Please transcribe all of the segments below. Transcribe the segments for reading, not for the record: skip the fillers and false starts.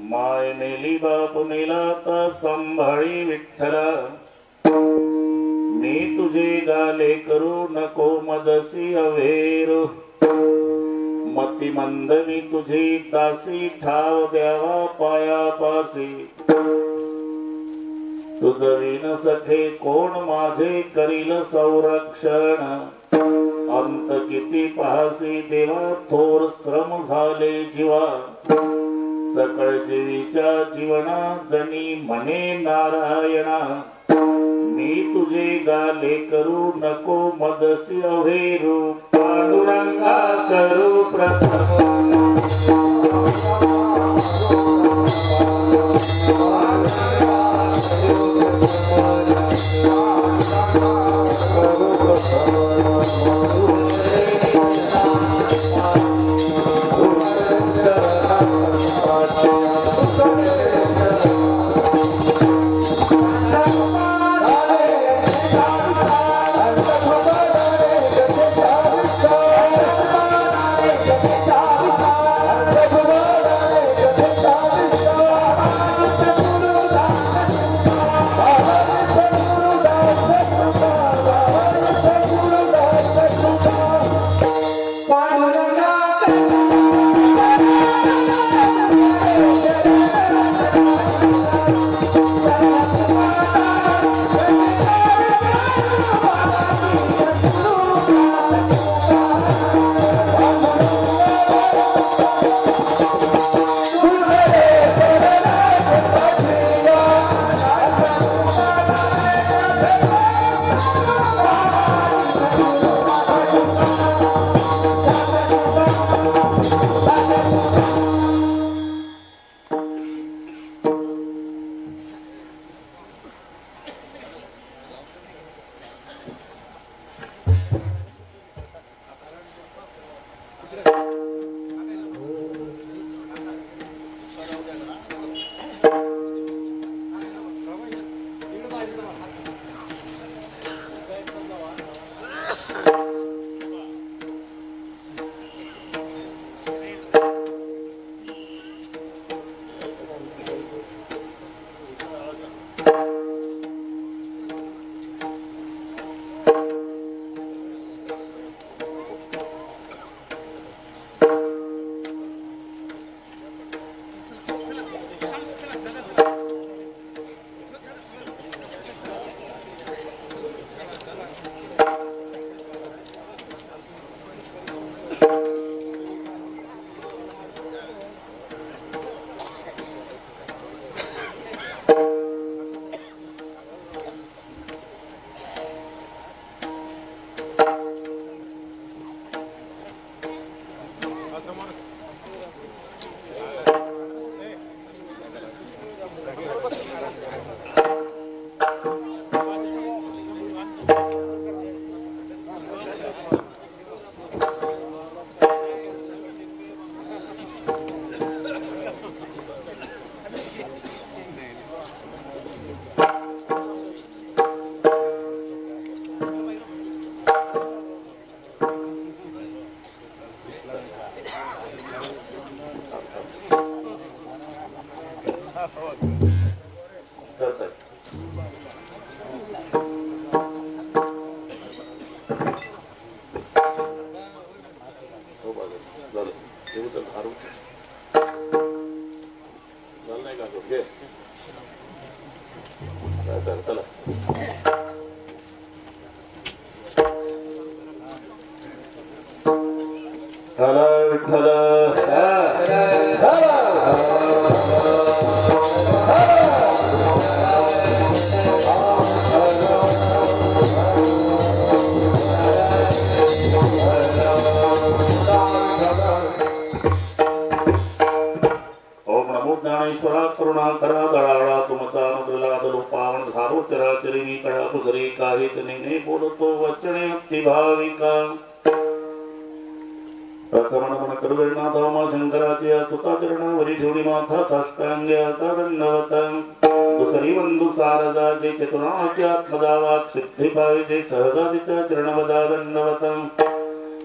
माय नेली बाप नेला ता सांभाळी विठ्ठला, मी तुझे गाले करू नको मजसी अवेरो, मती मंद मी तुझी दासी ठाव द्यावा पायापासी, तुझ विन सखे कोण माझे करील संरक्षण, अंत किती पाहसी देवा थोर श्रम झाले जीवा, सकळ जीवीच्या जीवना जणी म्हणे नारायणा, मी तुझे गाले करू नको मजसी अवेरू, पांडुरंगा करू प्रसन्न,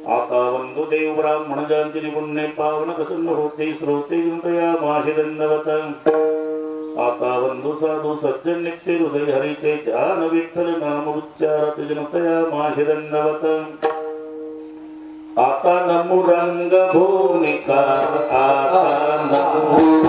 आता वंदो देव ब्राह्मण ज्यांचे निपुण्य पावन प्रसन्न होते श्रोते गुणतया माशी दंडवत आता वंदो साधू सज्जन नित्य हृदय हरीचे ध्यान विठ्ठल नाम उच्चारत जनतया माशी दंडवत आता नमो रंग भूमिका आता नमो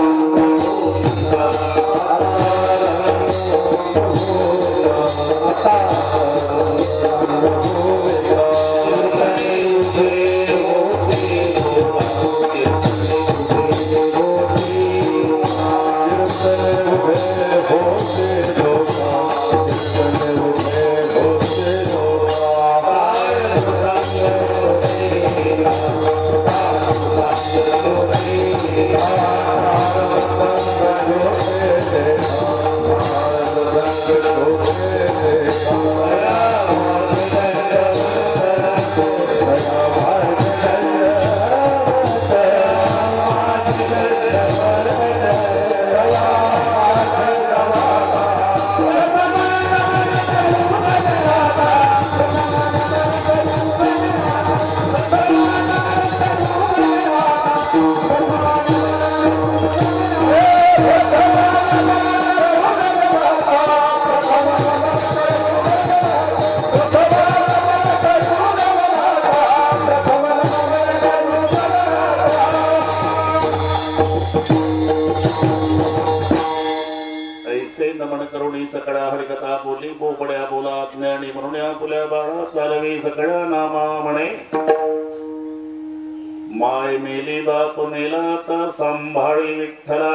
माय मेली बाप मेला आता सांभाळी विठ्ठला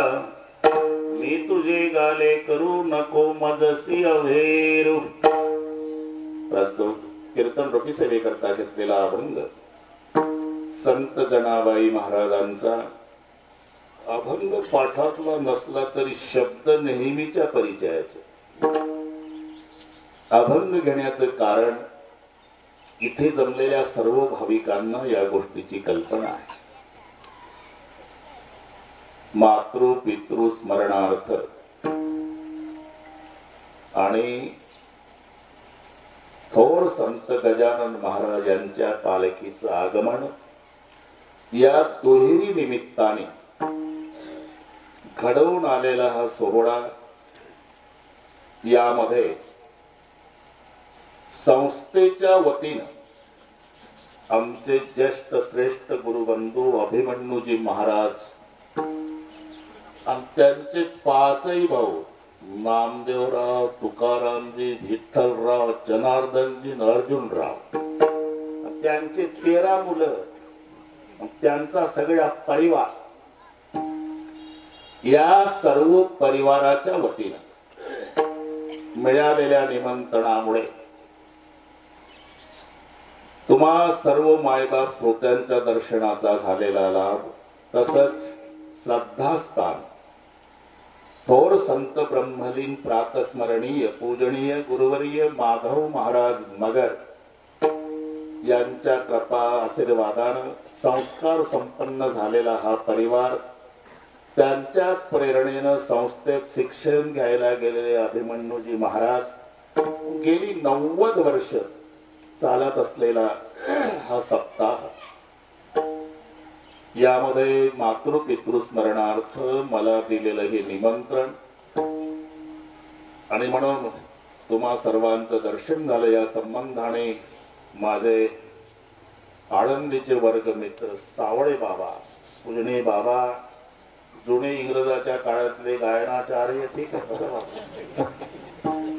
मी तुझे गाले करू नको मजसी अभेरू. प्रस्तुत कीर्तन रूपी सेवेकरता घेतलेला अभंग संत जनाबाई महाराजांचा. अभंग पाठातला नसला तरी शब्द नेहमीच्या परिचयाचे. अभंग घेण्याचं कारण इथे जमलेल्या सर्व भाविकांना या गोष्टीची कल्पना आहे. मातृ पितृ स्मरणार्थ आणि थोर संत गजानन महाराज यांच्या पालखीचं आगमन या दुहेरी निमित्ताने घडवून आलेला हा सोहळा. यामध्ये संस्थेच्या वतीनं आमचे ज्येष्ठ श्रेष्ठ गुरुबंधू अभिमन्यूजी महाराज आणि त्यांचे पाचही भाऊ नामदेवराव, तुकारामजी, विठ्ठलराव, जनार्दनजी, अर्जुनराव, त्यांचे 13 मुलं, त्यांचा सगळा परिवार, या सर्व परिवाराच्या वतीनं मिळालेल्या निमंत्रणामुळे तुम्हा सर्व मायबाप श्रोत्यांच्या दर्शनाचा झालेला लाभ, तसंच श्रद्धास्थान थोर संत ब्रह्मलीन प्रातस्मरणीय पूजनीय गुरुवर्य माधव महाराज मगर यांच्या कृपा आशीर्वादानं संस्कार संपन्न झालेला हा परिवार, त्यांच्याच प्रेरणेनं संस्थेत शिक्षण घ्यायला गेलेले अभिमन्यूजी महाराज, गेली 90 वर्ष चालत असलेला हा सप्ताह, यामध्ये मातृ पितृ स्मरणार्थ मला दिलेलं हे निमंत्रण आणि म्हणून तुम्हा सर्वांचं दर्शन झालं. या संबंधाने माझे आळंदीचे वर्गमित्र सावळे बाबा, पूजने बाबा, जुने इंग्रजाच्या काळातले गायनाचार्य, ठीक आहे,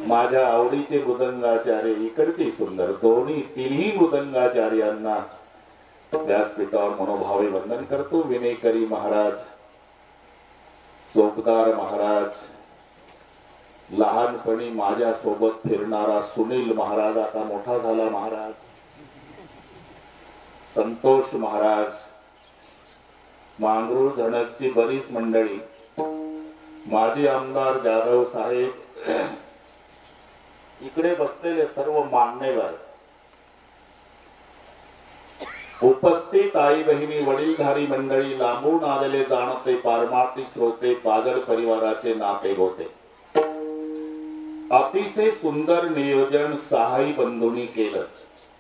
माझ्या आवडीचे मृदंगाचार्य, इकडचे सुंदर तिन्ही मृदंगाचार्यांना व्यासपीठावर मनोभावे वंदन करतो. विनेकरी महाराज, चोपदार महाराज, लहानपणी माझ्या सोबत फिरणारा सुनील महाराज, आता मोठा झाला महाराज, संतोष महाराज, मांगरूळ झणकची बरीच मंडळी, माजी आमदार जाधव साहेब, इकडे बसलेले सर्व मान्यवर, उपस्थित आई बहिणी, वडीलधारी मंडळी, लांबून आलेले जाणते पारमार्थिक श्रोते, पागड परिवाराचे नाते गोते, अतिशय सुंदर नियोजन सहाय्य बंधूंनी केलं.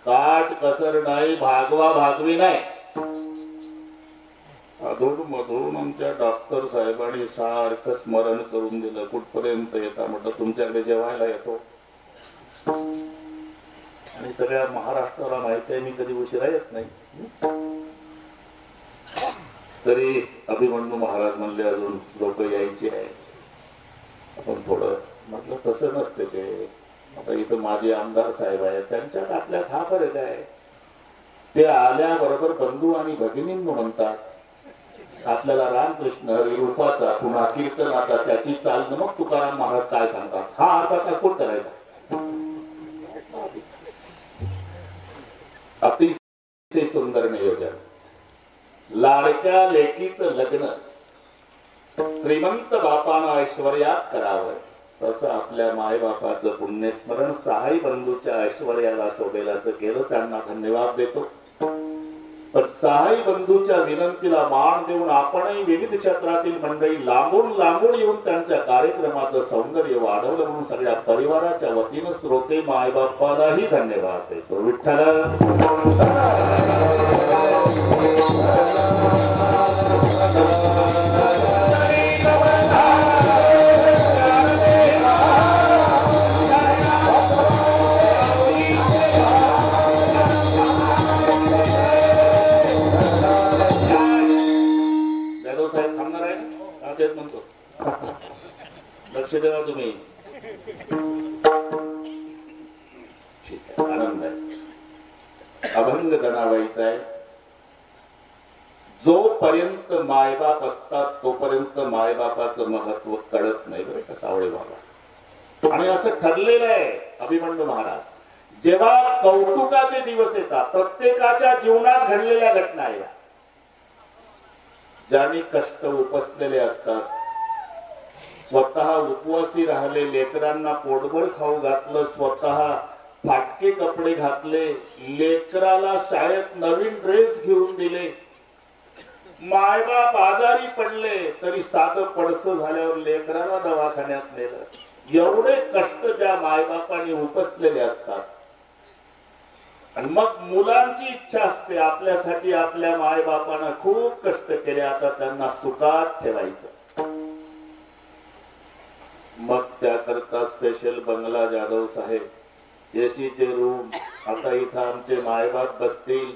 काट कसर नाही, भागवा भागवी नाही. अधून मधून आमच्या डॉक्टर साहेबांनी सारखं स्मरण करून दिलं, कुठपर्यंत येता म्हटलं तुमच्याकडे जेवायला येतो. आणि सगळ्या महाराष्ट्राला माहिती आहे मी कधी उशिरा येत नाही. तरी अभिमन्यू महाराज म्हणले अजून लोक यायचे आहे. आपण थोडं म्हटलं तसं नसते ते. आता इथं माझे आमदार साहेब आहेत, त्यांच्यात आपल्यात हा फरक आहे. ते आल्याबरोबर बंधू आणि भगिनींनो म्हणतात. आपल्याला रामकृष्ण हरी रूपाचा पुन्हा कीर्तनाचा त्याची चाल, मग तुकाराम महाराज काय सांगतात हा अर्धा तास कोण करायचा. अतिशय सुंदर नियोजन. लाडक्या लेकीचं लग्न श्रीमंत बापानं ऐश्वर्यात करावं, तसं आपल्या मायबापाचं पुण्यस्मरण सहाही बंधूच्या ऐश्वर्याला शोभेल असं केलं. त्यांना धन्यवाद देतो. पण सहाही बंधूच्या विनंतीला मान देऊन आपणही विविध क्षेत्रातील मंडळी लांबून लांबून येऊन त्यांच्या कार्यक्रमाचं सौंदर्य वाढवलं म्हणून सगळ्या परिवाराच्या वतीनं श्रोते मायबापालाही धन्यवाद देतो. विठ्ठल म्हणतो. लक्ष देवा तुम्ही. ठीक आहे, आनंद आहे. अभंग जनावायचा आहे. जोपर्यंत मायबाप असतात तोपर्यंत मायबापाचं महत्व कळत नाही बरं का सावळे बाबा. आणि असं ठरलेलं आहे अभिमन्यू महाराज, जेव्हा कौतुकाचे दिवस येतात, प्रत्येकाच्या जीवनात घडलेल्या घटना या ज्यांनी कष्ट उपसलेले असतात, स्वतः उपवासी राहिले, लेकरांना पोटभर खाऊ घातलं, स्वतः फाटके कपडे घातले, लेकराला शाळेत नवीन ड्रेस घेऊन दिले, मायबाप आजारी पडले तरी साधं पडसं झाल्यावर लेकराला दवाखान्यात नेलं. एवढे कष्ट ज्या मायबापांनी उपसलेले असतात. आणि मग मुलांची इच्छा असते आपल्यासाठी आपल्या मायबापांना खूप कष्ट केले, आता त्यांना सुखात ठेवायचं. मग त्याकरता स्पेशल बंगला जाधव साहेब, एसीचे रूम, आता इथं आमचे मायबाप बसतील,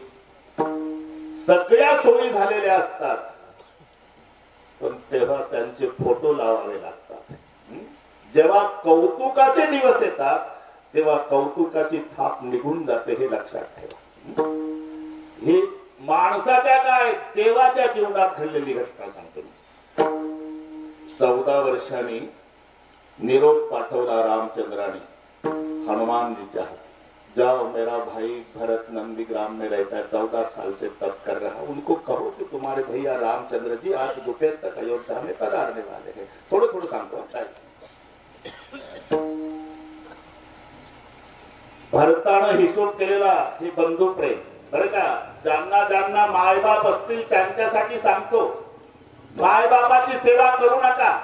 सगळ्या सोयी झालेल्या असतात. पण तेव्हा त्यांचे फोटो लावावे लागतात. जेव्हा कौतुकाचे दिवस येतात तेव्हा कौतुकाची थाप निघून जाते, हे लक्षात ठेवा. ही माणसाच्या काय देवाच्या जीवनात घडलेली घटना सांगतो मी. 14 वर्षांनी निरोप पाठवला रामचंद्राने हनुमानजीच्या हात. जाओ मेरा भाई भरत नंदीग्राम में रहता है, 14 साल से तप कर रहा, उनको कहो कि तुम्हारे भैया रामचंद्र जी आज दोपहर तक अयोध्या में पधारने वाले हैं. थोडं थोडं सांगतो. भरतानं हिशोब केलेला हे बंधू प्रेम बरं का. ज्यांना ज्यांना मायबाप असतील त्यांच्यासाठी सांगतो, मायबापाची सेवा करू नका.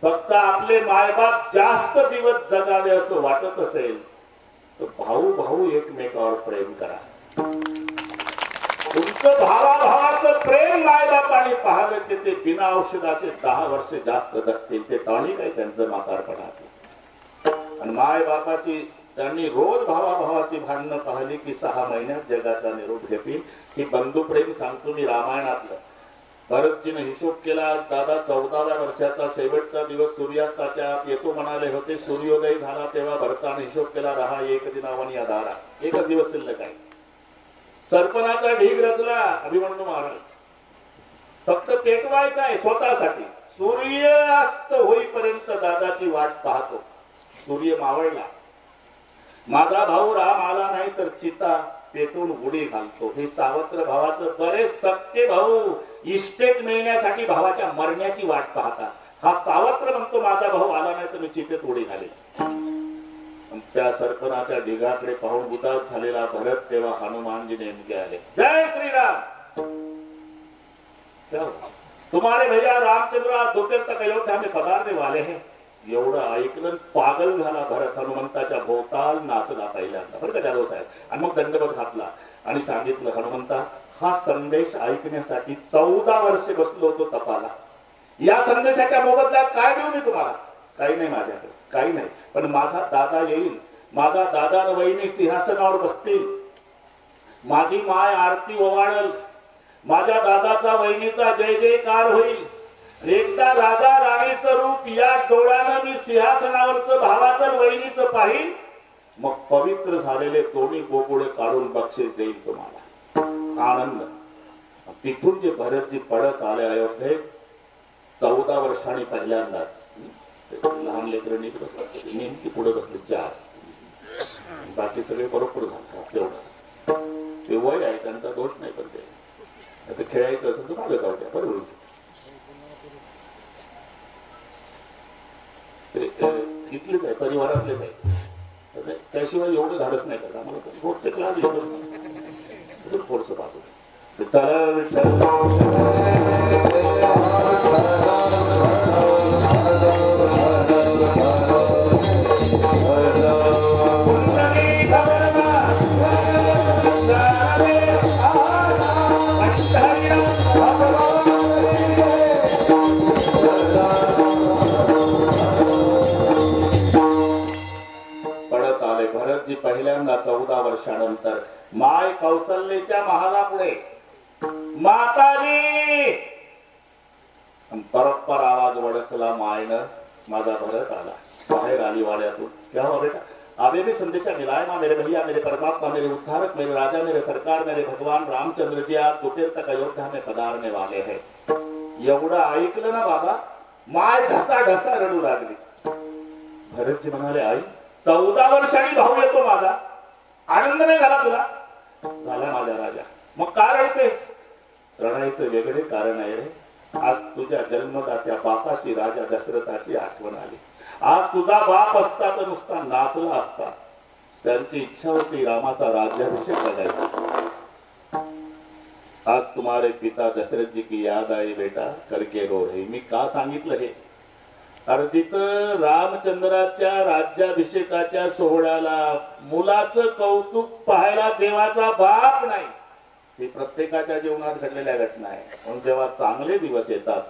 फक्त आपले मायबाप जास्त दिवस जगावे असं वाटत असेल तर भाऊ भाऊ एकमेकावर प्रेम करा. तुमचं भावाभावाचं प्रेम मायबापाने पाहिलं की ते बिना औषधाचे 10 वर्षे जास्त जगतील. ते टॉनिक आहे त्यांचं म्हातारपणात. आणि मायबापाची त्यांनी रोज भावाभावाची भांडणं पाहिली की 6 महिन्यात जगाचा निरोप घेतील. ही बंधू प्रेम सांगतो मी रामायणातलं. भरतजीने हिशोब केला. दादा 14व्या वर्षाचा शेवटचा दिवस सूर्यास्ताच्या येतो म्हणाले होते. सूर्योदय झाला तेव्हा भरताने हिशोब केला, रहा एक दिनावनी आधारा, एकच दिवस शिल्लक आहे. सरपणाचा ढीग रचला अभिमन्यू महाराज. फक्त पेटवायचा आहे स्वतःसाठी. सूर्यास्त होईपर्यंत दादाची वाट पाहतो. सूर्य मावळला, माझा भाऊ राम आला नाही तर चिता पेटून उडी घालतो. हे सावत्र भावाचं. बरेच सख्खे भाऊ इस्टेट मिळण्यासाठी भावाच्या मरण्याची वाट पाहतात. हा सावत्र म्हणतो माझा भाऊ आला नाही तर मी चितेत उडी घालेल. त्या सरपणाच्या ढिगाकडे पाहून उदास झालेला भरत तेव्हा हनुमानजी नेमके आले. जय श्रीराम. तुम्हारे भैया रामचंद्र आज दोपहर तक अयोध्या में पधारने वाले हैं. एवढं ऐकलं पागल झाला भरत. हनुमंताच्या भोवताल नाचला पहिल्यांदा बरं का जाधव साहेब. आणि मग दंडवत घातला आणि सांगितलं, हनुमंता हा संदेश ऐकण्यासाठी 14 वर्षे बसलो होतो तपाला. या संदेशाच्या मोबदल्यात काय देऊ मी तुम्हाला? काही नाही माझ्याकडे, काही नाही. पण माझा दादा येईल, माझा दादा न वहिनी सिंहासनावर बसतील, माझी माय आरती ओवाळल, माझ्या दादाचा वहिनीचा जय जयकार होईल. एकदा राजा राणीचं रूप या डोळ्यानं मी सिंहासनावरचं भावाचं वहिनीचं पाहिल, मग पवित्र झालेले दोन्ही गोकुळे काढून बक्षीस देईल तुम्हाला. आनंद. तिथून जे भरतजी पडत आले अयोध्येत 14 वर्षांनी पहिल्यांदाच. लहान लेकरं नेमकी पुढे बसले 4, बाकी सगळे बरोबर झाले. तेवढं ते वय आहे, त्यांचा दोष नाही. पण ते आता खेळायचं असेल तर मागे जाऊ द्या, बरोबर. इथलेच आहे, परिवारातलेच आहे, त्याशिवाय एवढं धाडस नाही करत. आम्हाला थोडसे क्लास घेतो, थोडस पाहतो. पडत आले भरतजी पहिल्यांदा 14 वर्षानंतर. माय कौशल्याच्या महालापुढे माताजी परस्पर आवाज वळखला मायनं. माझा भरत आला, बाहेर आली वाड्यातून. क्या हो बेटा? अबे भी संदेशा मिला है ना मेरे भैया, मेरे परमात्मा, मेरे उद्धारक, मेरे राजा, मेरे सरकार, मेरे भगवान रामचंद्र जी आज दोपहर तक अयोध्या में पधारने वाले हैं. एवढं ऐकलं ना बाबा, माय ढसा ढसा रडू लागली. भरतजी म्हणाले, आई 14 वर्षांनी भाऊ येतो माझा, आनंद नाही झाला तुला? झाला माझ्या राजा. मग का रडतेस? रडायचं वेगळे कारण आहे रे. आज तुझ्या जन्मदात्या बापाची, राजा दशरथाची आठवण आली. आज तुझा बाप असता तर नुसता नाचला असता. त्यांची इच्छा होती रामाचा राज्याभिषेक बघायचा. आज तुम्हारे पिता दशरथ जी की याद आई बेटा, करके रो रही. मी का सांगितलं हे? अरे तिथं रामचंद्राच्या राज्याभिषेकाच्या सोहळ्याला मुलाचं कौतुक पाहायला देवाचा बाप नाही. ही प्रत्येकाच्या जीवनात घडलेल्या घटना आहे. म्हणून जेव्हा चांगले दिवस येतात,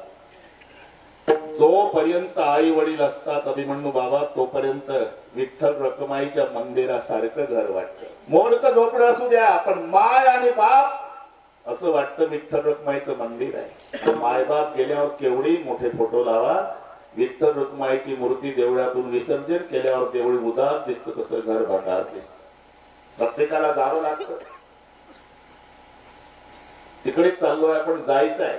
जोपर्यंत आई वडील असतात अभिमन्यू बाबा, तोपर्यंत विठ्ठल रखुमाईच्या मंदिरासारखं घर वाटतं. मोडकं झोपडं असू द्या, पण माय आणि बाप असं वाटतं विठ्ठल रखुमाईचं मंदिर आहे. मायबाप गेल्यावर केवढी मोठे फोटो लावा, विठ्ठल रखुमाईची मूर्ती देवळातून विसर्जन केल्यावर देवळी उदार दिसतं, तसं घर भंगार दिसतं. प्रत्येकाला जावं लागतं. तिकडेच चाललोय आपण, जायचं आहे.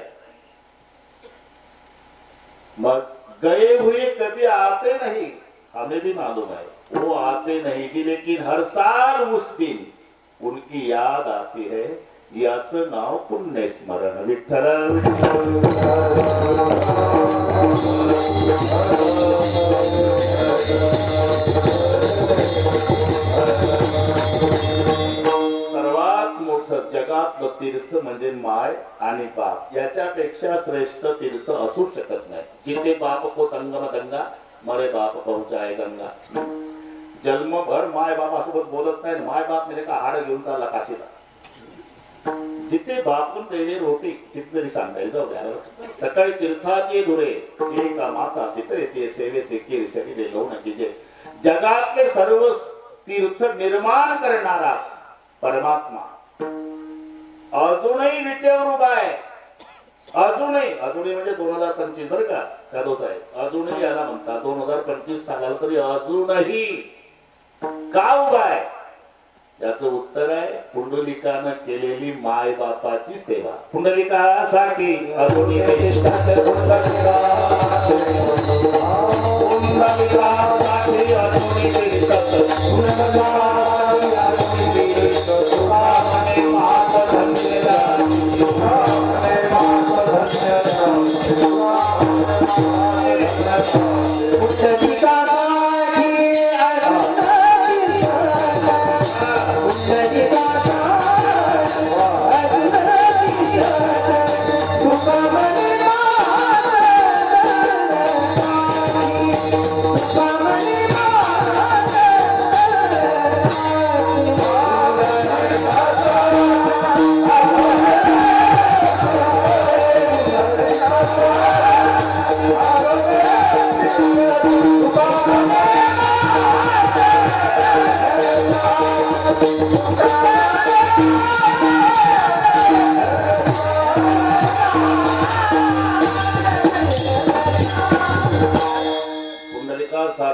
मग गए हुए कभी आते नहीं, हमें भी मालूम है वो आते नहीं जी, लेकिन हर साल उस दिन उनकी याद आती है. याचं नाव पुण्य स्मरण. विठ्ठल सर्वात मोठं जगातलं तीर्थ म्हणजे माय आणि बाप. याच्यापेक्षा श्रेष्ठ तीर्थ असू शकत नाही. जिथे बाप को तंगम गंगा, मरे बाप पहुंचाए गंगा. जन्मभर माय बापासोबत बोलत नाही, माय बाप म्हणजे का हाड घेऊन चालला काशीला. जिथे बापून देणे रोटी तिथे सांगायला जाऊ द्या. सकाळी तीर्थाचे धुरे जे का माता तिथे ते सेवे सेके शरीरे लोण कीजे. जगातले सर्व तीर्थ निर्माण करणारा परमात्मा अजूनही विटेवर उभा आहे. अजूनही म्हणजे 2025 बरं का जाधव साहेब, अजूनही याला म्हणतात 2025 सांगाल तरी अजूनही का उभा आहे? याचं उत्तर आहे पुंडलिकानं केलेली माय बापाची सेवा. पुंडलिकासाठी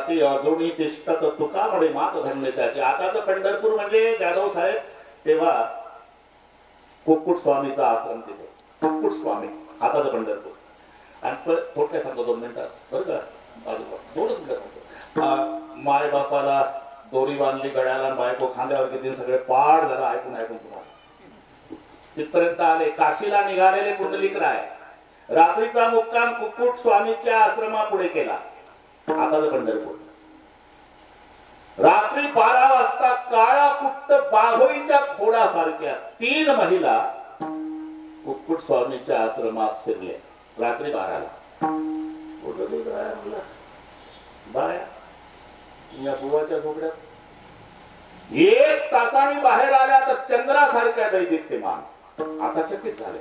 वाटी अजूनही तिष्ठत तुका म्हणे मात धन्य त्याचे. आताचं पंढरपूर म्हणजे जाधव साहेब तेव्हा कुक्कुट स्वामीचा आश्रम तिथे, कुक्कुट स्वामी आताचं पंढरपूर. आणि थोडक्या सांगतो 2 मिनिटात बरं का, 2 मिनिटं सांगतो. माय बापाला दोरी बांधली गळ्याला, बायको खांद्यावर किती, सगळे पाठ झाला ऐकून ऐकून तुम्हाला तिथपर्यंत आले. काशीला निघालेले पुंडलिकराय रात्रीचा मुक्काम कुक्कुट स्वामीच्या आश्रमापुढे केला. आताच पंढरपूर. रात्री 12 वाजता काळा कुट्ट बाभळीच्या खोडासारख्या 3 महिला कुक्कुट स्वामीच्या आश्रमात शिरले. रात्री 12ला बाया या बुवाच्या झोपड्यात 1 तासाने बाहेर आल्या तर चंद्रासारख्या दैदिप्यमान. आता चकित झाले.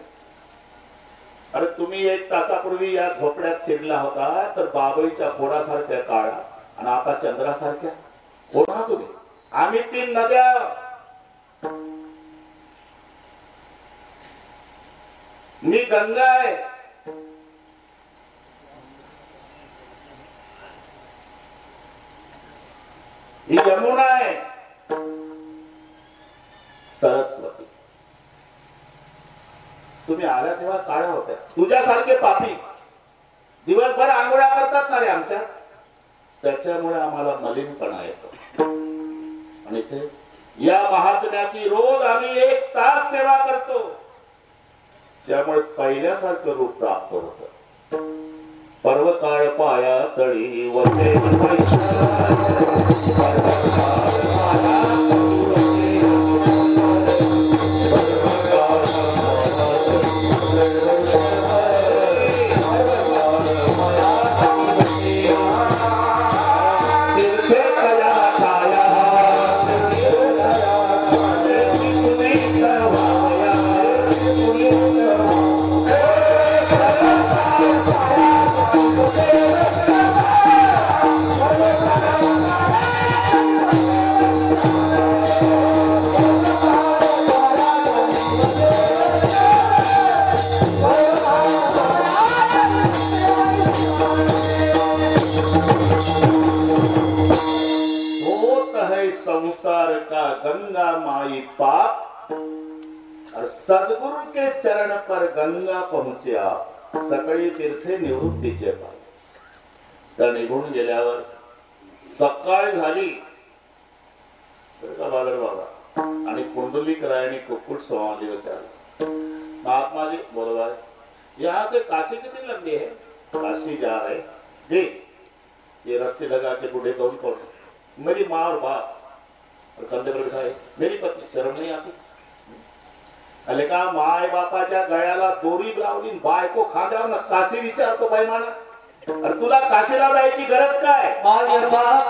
अरे तुम्ही 1 तासापूर्वी या झोपड्यात शिरला होता तर बाबळीच्या खोडासारख्या काळा, आणि आता चंद्रासारख्या. कोण आहात तुम्ही? आम्ही 3 नद्या. मी गंगा आहे. ही यमुना आहे. सरस्वती. तुम्ही आल्या तेव्हा काळ्या होत्या. तुझ्यासारखे पापी दिवसभर आंघोळ्या करतात ना रे आमच्या, त्याच्यामुळे आम्हाला मलिनपणा येतो. आणि ते या महात्म्याची रोज आम्ही 1 तास सेवा करतो, त्यामुळे पहिल्यासारखं रूप प्राप्त होत. पर्वकाळ पाया तळी वसे संसार का गंगा माई पाप, और सदगुरु के चरण पर गंगा पहुंचे आप. सकाळी तीर्थे निवृत्तीचे पाय. तर निघून गेल्यावर सकाळ झाली बालर बाबा आणि पुंडलिकरायने कुक्कुट स्वामी विचार, महात्मा जी बोलो भाई यहाँ से काशी कितनी लंबी है? काशी जा रहे जी. ये रस्सी लगा के बूढ़े कौन कौन? मेरी माँ और बाप और कंधे पर बिठाए मेरी पत्नी. शर्म नहीं आती? अले का माय बापाच्या गळ्याला दोरी लावली, बायको खांद्यावर ना काशी विचारतो बाई माना. अरे तुला काशीला जायची गरज काय? माझे बाप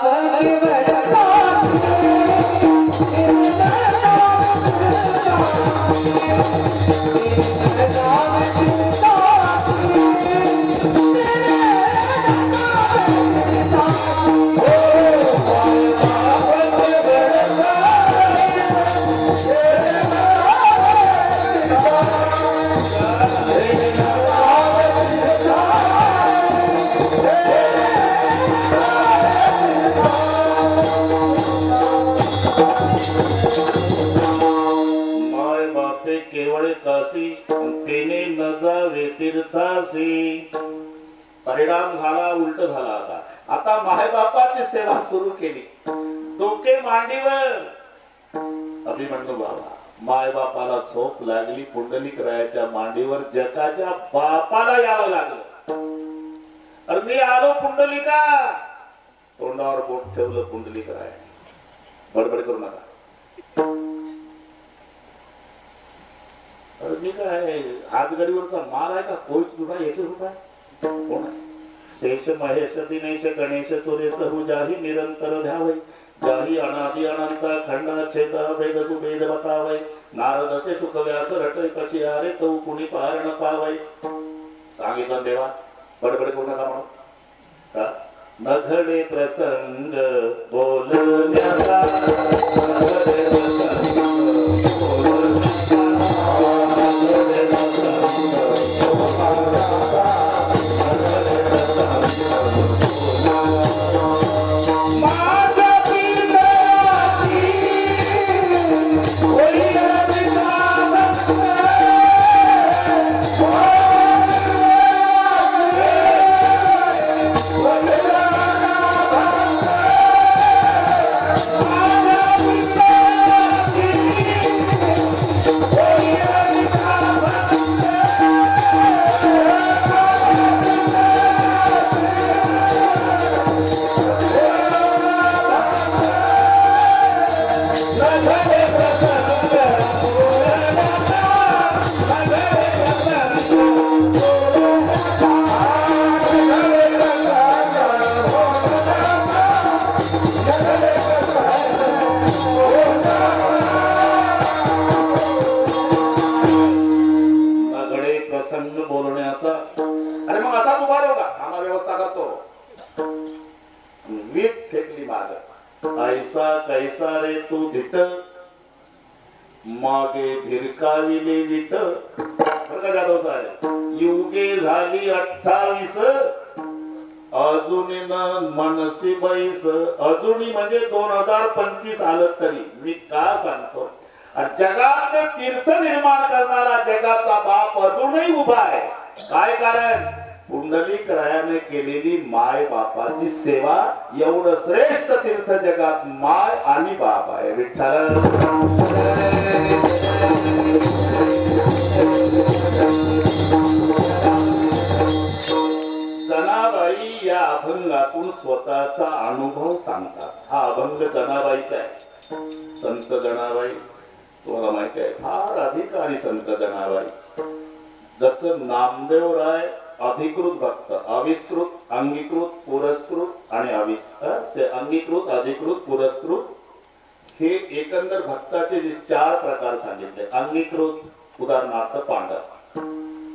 परिणाम झाला, उलट झाला. आता माय बापाची सेवा सुरू केली. डोके मांडीवर. अभिमन्यू बाबा माय बापाला झोप लागली. पुंडलिकरायाच्या मांडीवर जगाच्या बापाला यावं लागलं. अरे मी आलो पुंडलिका. तोंडावर बोट ठेवलं पुंडलिकराय. बडबड करू नका. अरे मी काय हातगडीवरचा माल आहे का? कोच तुला 1 रुपया कोण आहे? शेष महेश दिनेश गणेश सूर्य सहु जाही निरंतर ध्यावै. जाही अनादि अनंत खंड छेद वेद सुभेद बतावै. नारद से सुख व्यास रटै कशी आरे तो कुणी पारण पावै. सांगितलं देवा. बडबड करू नका म्हणून. न घडे प्रसंग बोलण्याचा. दारोगा आम्हा व्यवस्था करतो. वीट फेकली माग. ऐसा कैसा रे तू धिट मागे भिरकाविले विट. बरं का जाधव साहेब, युगे झाली 28 अजूनी मनसी 22. अजूनी म्हणजे 2025 आलं तरी. मी का सांगतो, जगात तीर्थ निर्माण करणारा जगाचा बाप अजूनही उभा आहे. काय कारण, पुंडलिक रायाने केलेली माय बापाची सेवा. एवढं श्रेष्ठ तीर्थ जगात माय आणि बाप आहे. विठ्ठल जनाबाई या अभंगातून स्वतःचा अनुभव सांगतात. हा अभंग जनाबाईचा आहे. संत जनाबाई तुम्हाला माहिती आहे, फार अधिकारी संत जनाबाई. जसं नामदेव राय अधिकृत भक्त, अविष्कृत, अंगीकृत, पुरस्कृत आणि ते अंगीकृत, अधिकृत, पुरस्कृत हे एकंदर भक्ताचे जे 4 प्रकार सांगितले. अंगीकृत उदाहरणार्थ पांडव,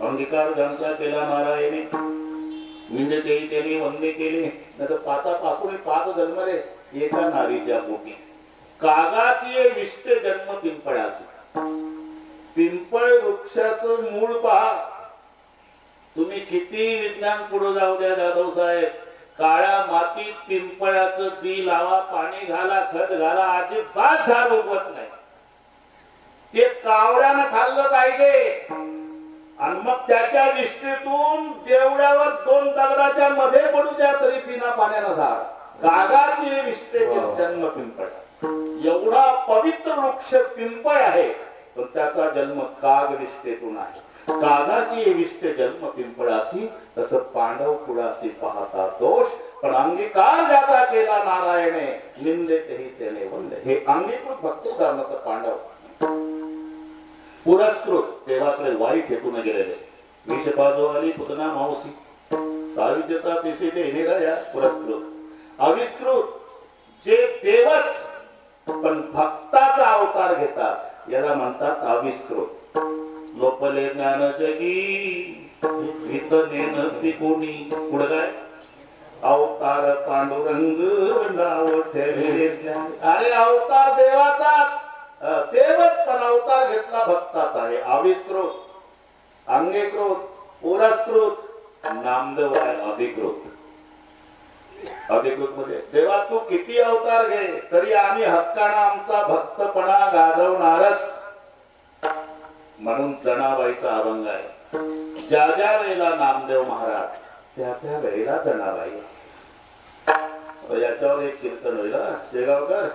अंगीकार ज्यांचा केला नारायणे म्हणजे तेही त्याने वंदे केले. नाही तर 5 पासून 5 जन्मले एका नारीच्या पोटी. कागाची विष्ट जन्म पिंपळाचे. पिंपळ वृक्षाचं मूळ पहा. तुम्ही किती विज्ञान पुढे जाऊ द्या जाधव साहेब, काळ्या मातीत पिंपळाचं बी लावा, पाणी घाला, खत घाला, अजिबात झाड उगवत नाही. ते कावळ्यानं खाल्लं पाहिजे. आणि मग त्याच्या विष्ठेतून देवळावर 2 दगडाच्या मध्ये पडू द्या तरी बिना पाण्यानं झाड. कागाची विष्ठेचे जन्म पिंपळ. एवढा पवित्र वृक्ष पिंपळ आहे, पण त्याचा जन्म काग विष्ठेतून आहे. कागाची विष्ट जन्म पिंपळासी, तसं पांडव कुळासी पाहता दोष. पण अंगीकार ज्याचा केला नारायणे निंदे तेही त्याने वंदे. हे अंगीकृत भक्त उदाहरणार्थ पांडव. पुरस्कृत देवाकडे वाईट हेतून गेलेले. विषबाजूवाली पुतना मावशी साविध्यता तिसे देणे या पुरस्कृत. अविष्कृत जे देवच पण भक्ताचा अवतार घेतात याला म्हणतात अविष्कृत. लोपले ज्ञान जगी नेनती कोणी. पुढे काय, अवतार पांडुरंग नाव ठेवले ज्ञान. अरे अवतार देवाचा, देवच पण अवतार घेतला भक्ताचा आहे. अविष्कृत, अंगीकृत, पुरस्कृत, नामदेव आहे अधिकृत. अधिकृत मध्ये देवा तू किती अवतार घे तरी आम्ही हक्कानं आमचा भक्तपणा गाजवणारच. म्हणून जनाबाईचा अभंग आहे. ज्या ज्या वेळेला नामदेव महाराज त्या त्या वेळेला जनाबाई. याच्यावर एक कीर्तन होईल शेगावकर.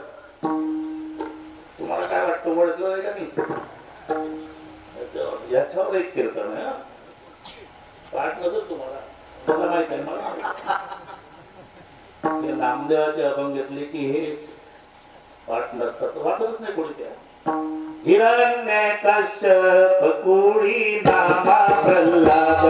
तुम्हाला काय वाटतं, ओळखलं नाही का मी? याच्यावर एक कीर्तन आहे. पाठ नसेल तुम्हाला, मला माहित आहे. मला नामदेवाचे अभंग घेतले की हे पाठ नसतात, वाटतच नाही कोणी. त्या हिरण्यकश्यप कुडी नामा प्रल्हाद.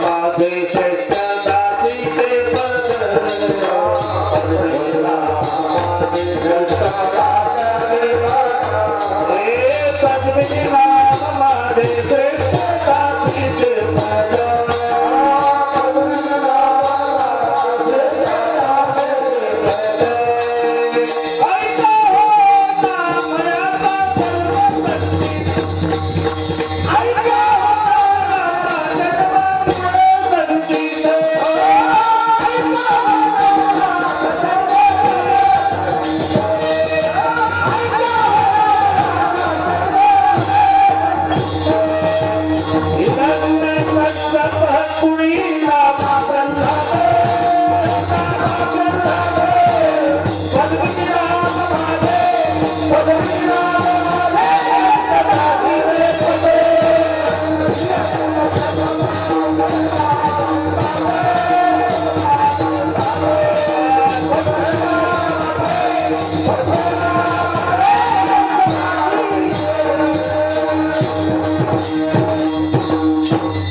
माझे श्रेष्ठ दासीचे पद.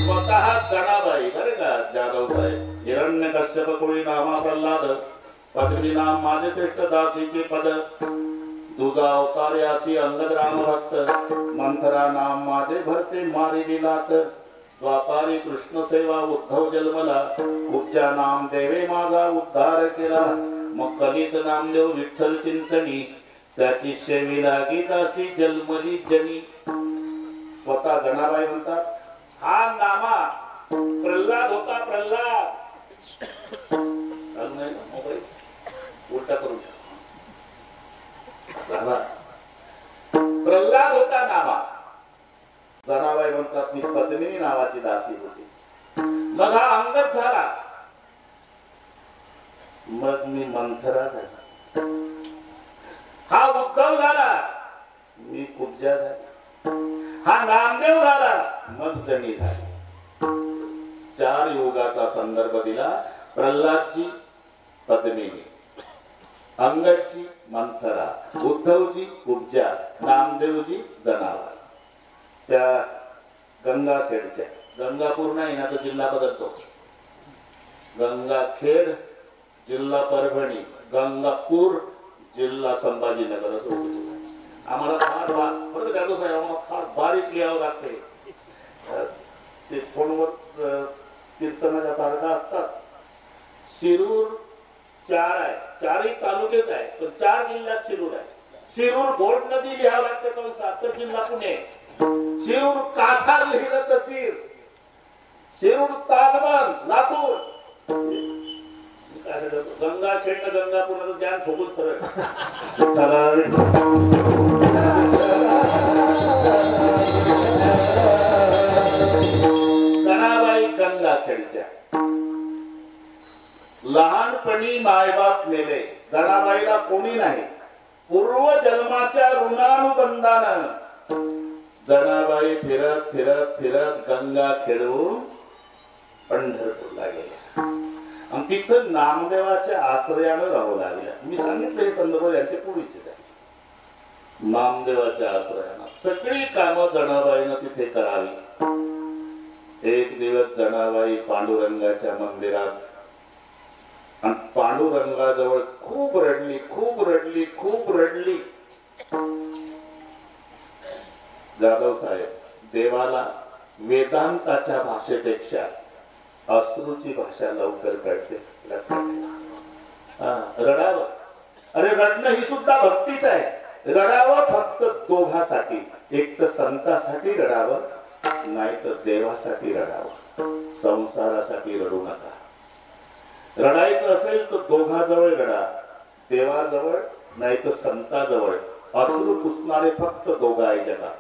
स्वतः जनाबाई बरे का जाधव साहेब हिरण्यकश्यप कोळी नामा प्रल्हाद पत्नी नाम माझे श्रेष्ठ दासीचे पद तुझा अवतार यासी अंगद राम भक्त मंथरा नाम माझे भरते मारी लिलात द्वापारी कृष्ण सेवा उद्धव जन्मला उपजा नाम देवे माझा उद्धार केला मग कलित नामदेव विठ्ठल चिंतनी त्याची सेवी लागी दासी जन्मली जनी. स्वतः जनाबाई म्हणतात हा नामा प्रल्हाद होता प्रल्हाद. चालू नाही ना मोबाईल उलटा करून प्रल्हाद होता नामा. जनाबाई म्हणतात मी पद्मिनी नावाची दासी होती. मग हा अंगद झाला मग मी मंथरा झाला. हा उद्धव झाला मी कुब्जा झाला. हा नामदेव झाला मग जनी झाली. 4 युगाचा संदर्भ दिला. प्रल्हादची पद्मिनी, अंगदची मंथरा, उद्धवजी कुब्जा, नामदेवजी जनावर. त्या गंगाखेडच्या गंगापूर नाही ना तो जिल्हा बदलतो. गंगाखेड जिल्हा परभणी, गंगापूर जिल्हा संभाजीनगर असं होतं. आम्हाला फार बारीक लिहावं लागते. ते फोनवर कीर्तनाच्या तारखा असतात. शिरूर 4 आहे, 4ही तालुकेच आहे पण 4 जिल्ह्यात शिरूर आहे. शिरूर घोड नदी लिहावं लागते कंसात तर जिल्हा पुणे. शिरूर कासार लिहिलं तर तीर. शिरूर ताजबान लातूर. गंगा खेळणं गंगापूर ज्ञान ठोकून सरळ. जनाबाई गंगाखेडच्या. लहानपणी मायबाप मेले. जनाबाईला कोणी नाही. पूर्व जन्माच्या ऋणानुबंधानं जनाबाई फिरत फिरत फिरत गंगा खेळून पंढरपूरला गेल्या आणि तिथं नामदेवाच्या आश्रयानं राहू लागल्या. मी सांगितलं हे संदर्भ यांचे पूर्वीचेच आहे. नामदेवाच्या आश्रयानं सगळी कामं जनाबाईनं तिथे करावी. एक दिवस जनाबाई पांडुरंगाच्या मंदिरात आणि पांडुरंगाजवळ खूप रडली खूप रडली खूप रडली. जाधव साहेब देवाला वेदांताच्या भाषेपेक्षा अश्रूची भाषा लवकर कळते. रडावं. अरे रडणं ही सुद्धा भक्तीच आहे. रडावं फक्त दोघासाठी. एक तर संतासाठी रडावं नाही तर देवासाठी रडावं. संसारासाठी रडू नका. रडायचं असेल तर दोघाजवळ रडा. देवाजवळ नाही तर संताजवळ. अश्रू पुसणारे फक्त दोघं आहे जगात.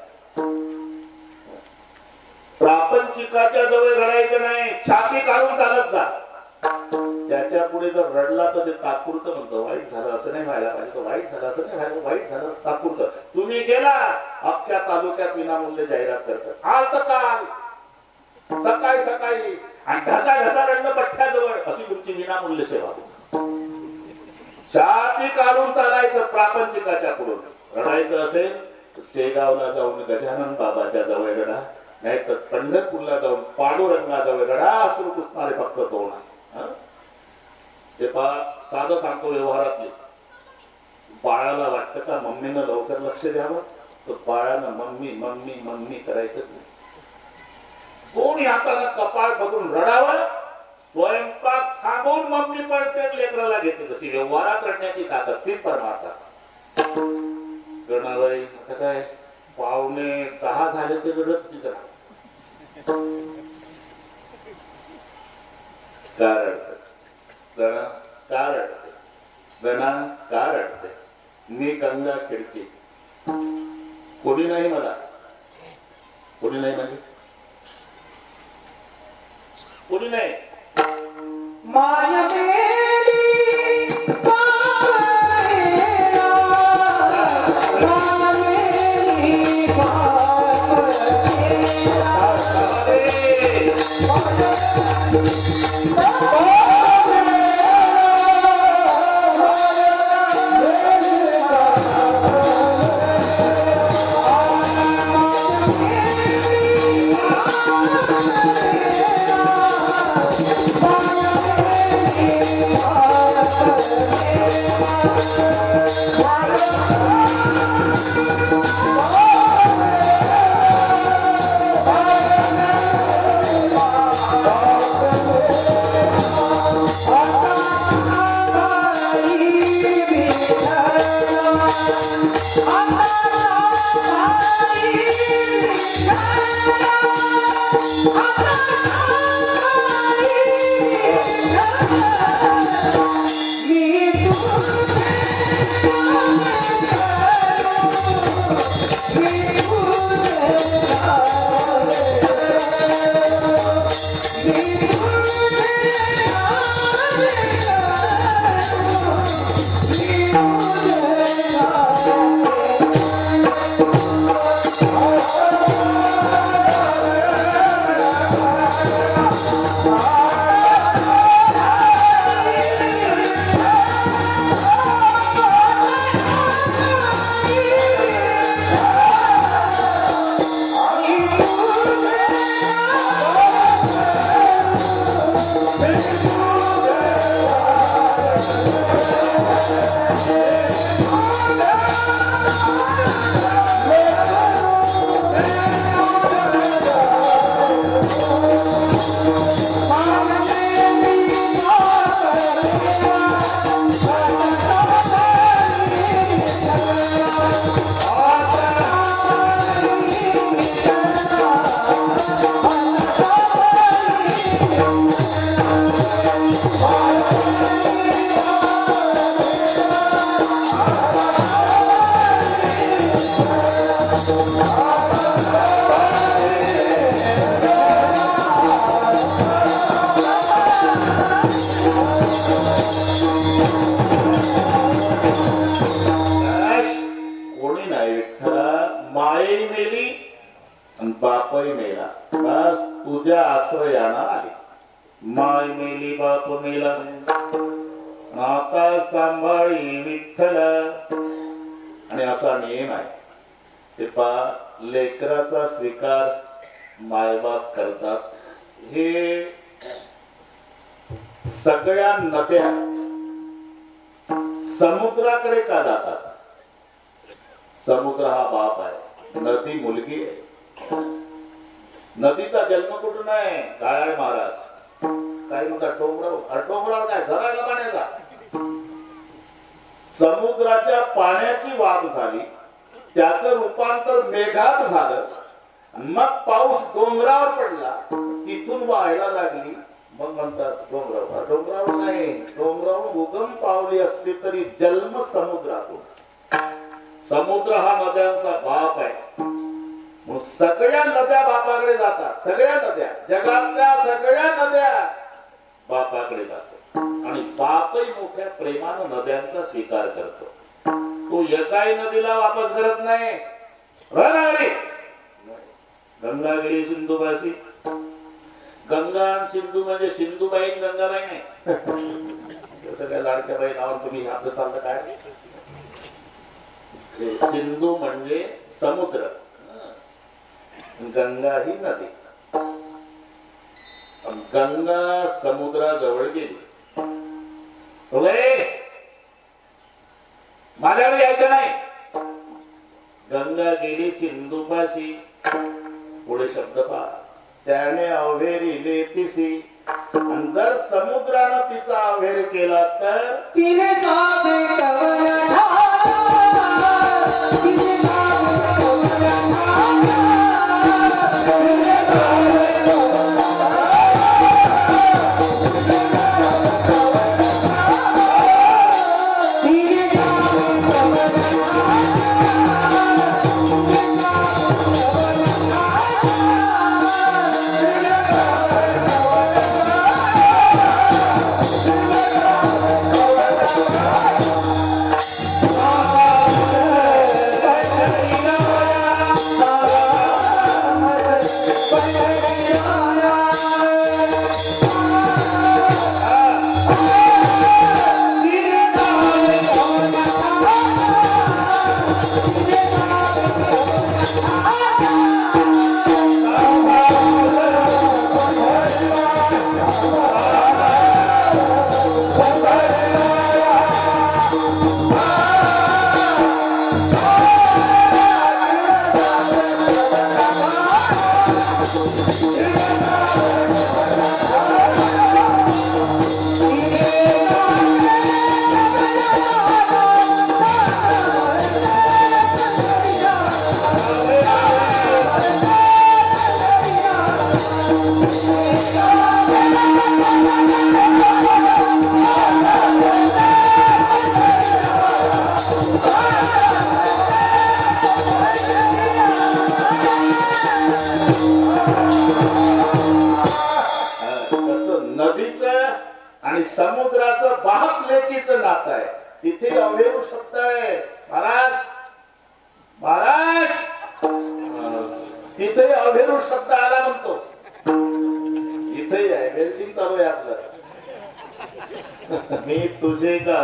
प्रापंचिकाच्या जवळ रडायचं नाही. छाती काढून चालत जा. त्याच्या पुढे जर रडला तर ते तात्पुरतं म्हणतो वाईट झालं असं नाही व्हायला पाहिजे. वाईट झालं असं नाही व्हायला वाईट झालं तात्पुरतं. तुम्ही गेला अख्ख्या तालुक्यात विनामूल्य जाहिरात करतात. आल तर काल सकाळी सकाळी आणि ढसा ढसा रडलं पठ्ठ्याजवळ अशी तुमची विनामूल्य सेवा. छाती काढून चालायचं. प्रापंचिकाच्या पुढे रडायचं असेल तर शेगावला जाऊन गजानन बाबाच्या जवळ रडा नाही तर पंढरपूरला जाऊन पांडुरंगाजवळ रडा. अश्रू पुसणारे फक्त दोन आहे. ते साधं सांगतो व्यवहारातले. बाळाला वाटतं का मम्मीनं लवकर लक्ष द्यावं तर बाळानं मम्मी मम्मी मम्मी करायचंच नाही. कोणी हाताला कपाळ बघून रडावं. स्वयंपाक थांबून मम्मी पळते लेकराला घेते. जशी व्यवहारात रडण्याची ताकद तीच परमार्थ. जनाबाई आता काय 9:45 झाले ते रडत की जरा का रडते. जणा का रडते. जणा का रडते. मी गंगा खेडची. कोणी नाही मला. कोणी नाही म्हणजे कोणी नाही. माया बापही मेला बस तुझ्या आश्रयानं आली. माय मेली बाप मेला आता सांभाळी विठ्ठल. आणि असा नियम आहे ते पा लेकराचा स्वीकार मायबाप करतात. हे सगळ्या नद्या समुद्राकडे का जातात? समुद्र हा बाप आहे, नदी मुलगी आहे. नदीचा जन्म कुठून आहे? गायळ महाराज काय म्हणतात डोंगराव. डोंगराव काय झरायला पाण्याचा. समुद्राच्या पाण्याची वाढ झाली, त्याचं रूपांतर मेघात झालं, मग पाऊस डोंगरावर पडला, तिथून व्हायला लागली. मग म्हणतात डोंगरावर. डोंगरावर नाही, डोंगरावर उगम पावली असली तरी जन्म समुद्रातून. समुद्र हा नद्यांचा बाप आहे. सगळ्या नद्या बापाकडे जातात. सगळ्या नद्या, जगातल्या सगळ्या नद्या बापाकडे जातात. आणि बापही मोठ्या प्रेमानं नद्यांचा स्वीकार करतो. तो एकाही नदीला वापस करत नाही. गंगा गेली सिंधुबाशी. गंगा आणि सिंधू म्हणजे सिंधुबाई गंगाबाई नाही. जसं काय लाडक्या बाई नावावर तुम्ही आपलं चाललं काय. सिंधू म्हणजे समुद्र, गंगा ही नदी. गंगा समुद्राजवळ गेली. माझ्याकडे यायचं नाही. गंगा गेली सिंधुपाशी. पुढे शब्द पहा. त्याने अवहेरिले तिसी. जर समुद्रानं तिचा अवहेर केला तर तिने नदीचं आणि समुद्राचं बाप लेकीचं नातं आहे. तिथे अवेरू शब्द आहे महाराज. महाराज तिथे अभेरू शब्द आला म्हणतो. इथे आहे वेल्डिंग चालू आहे आपलं. मी तुझे का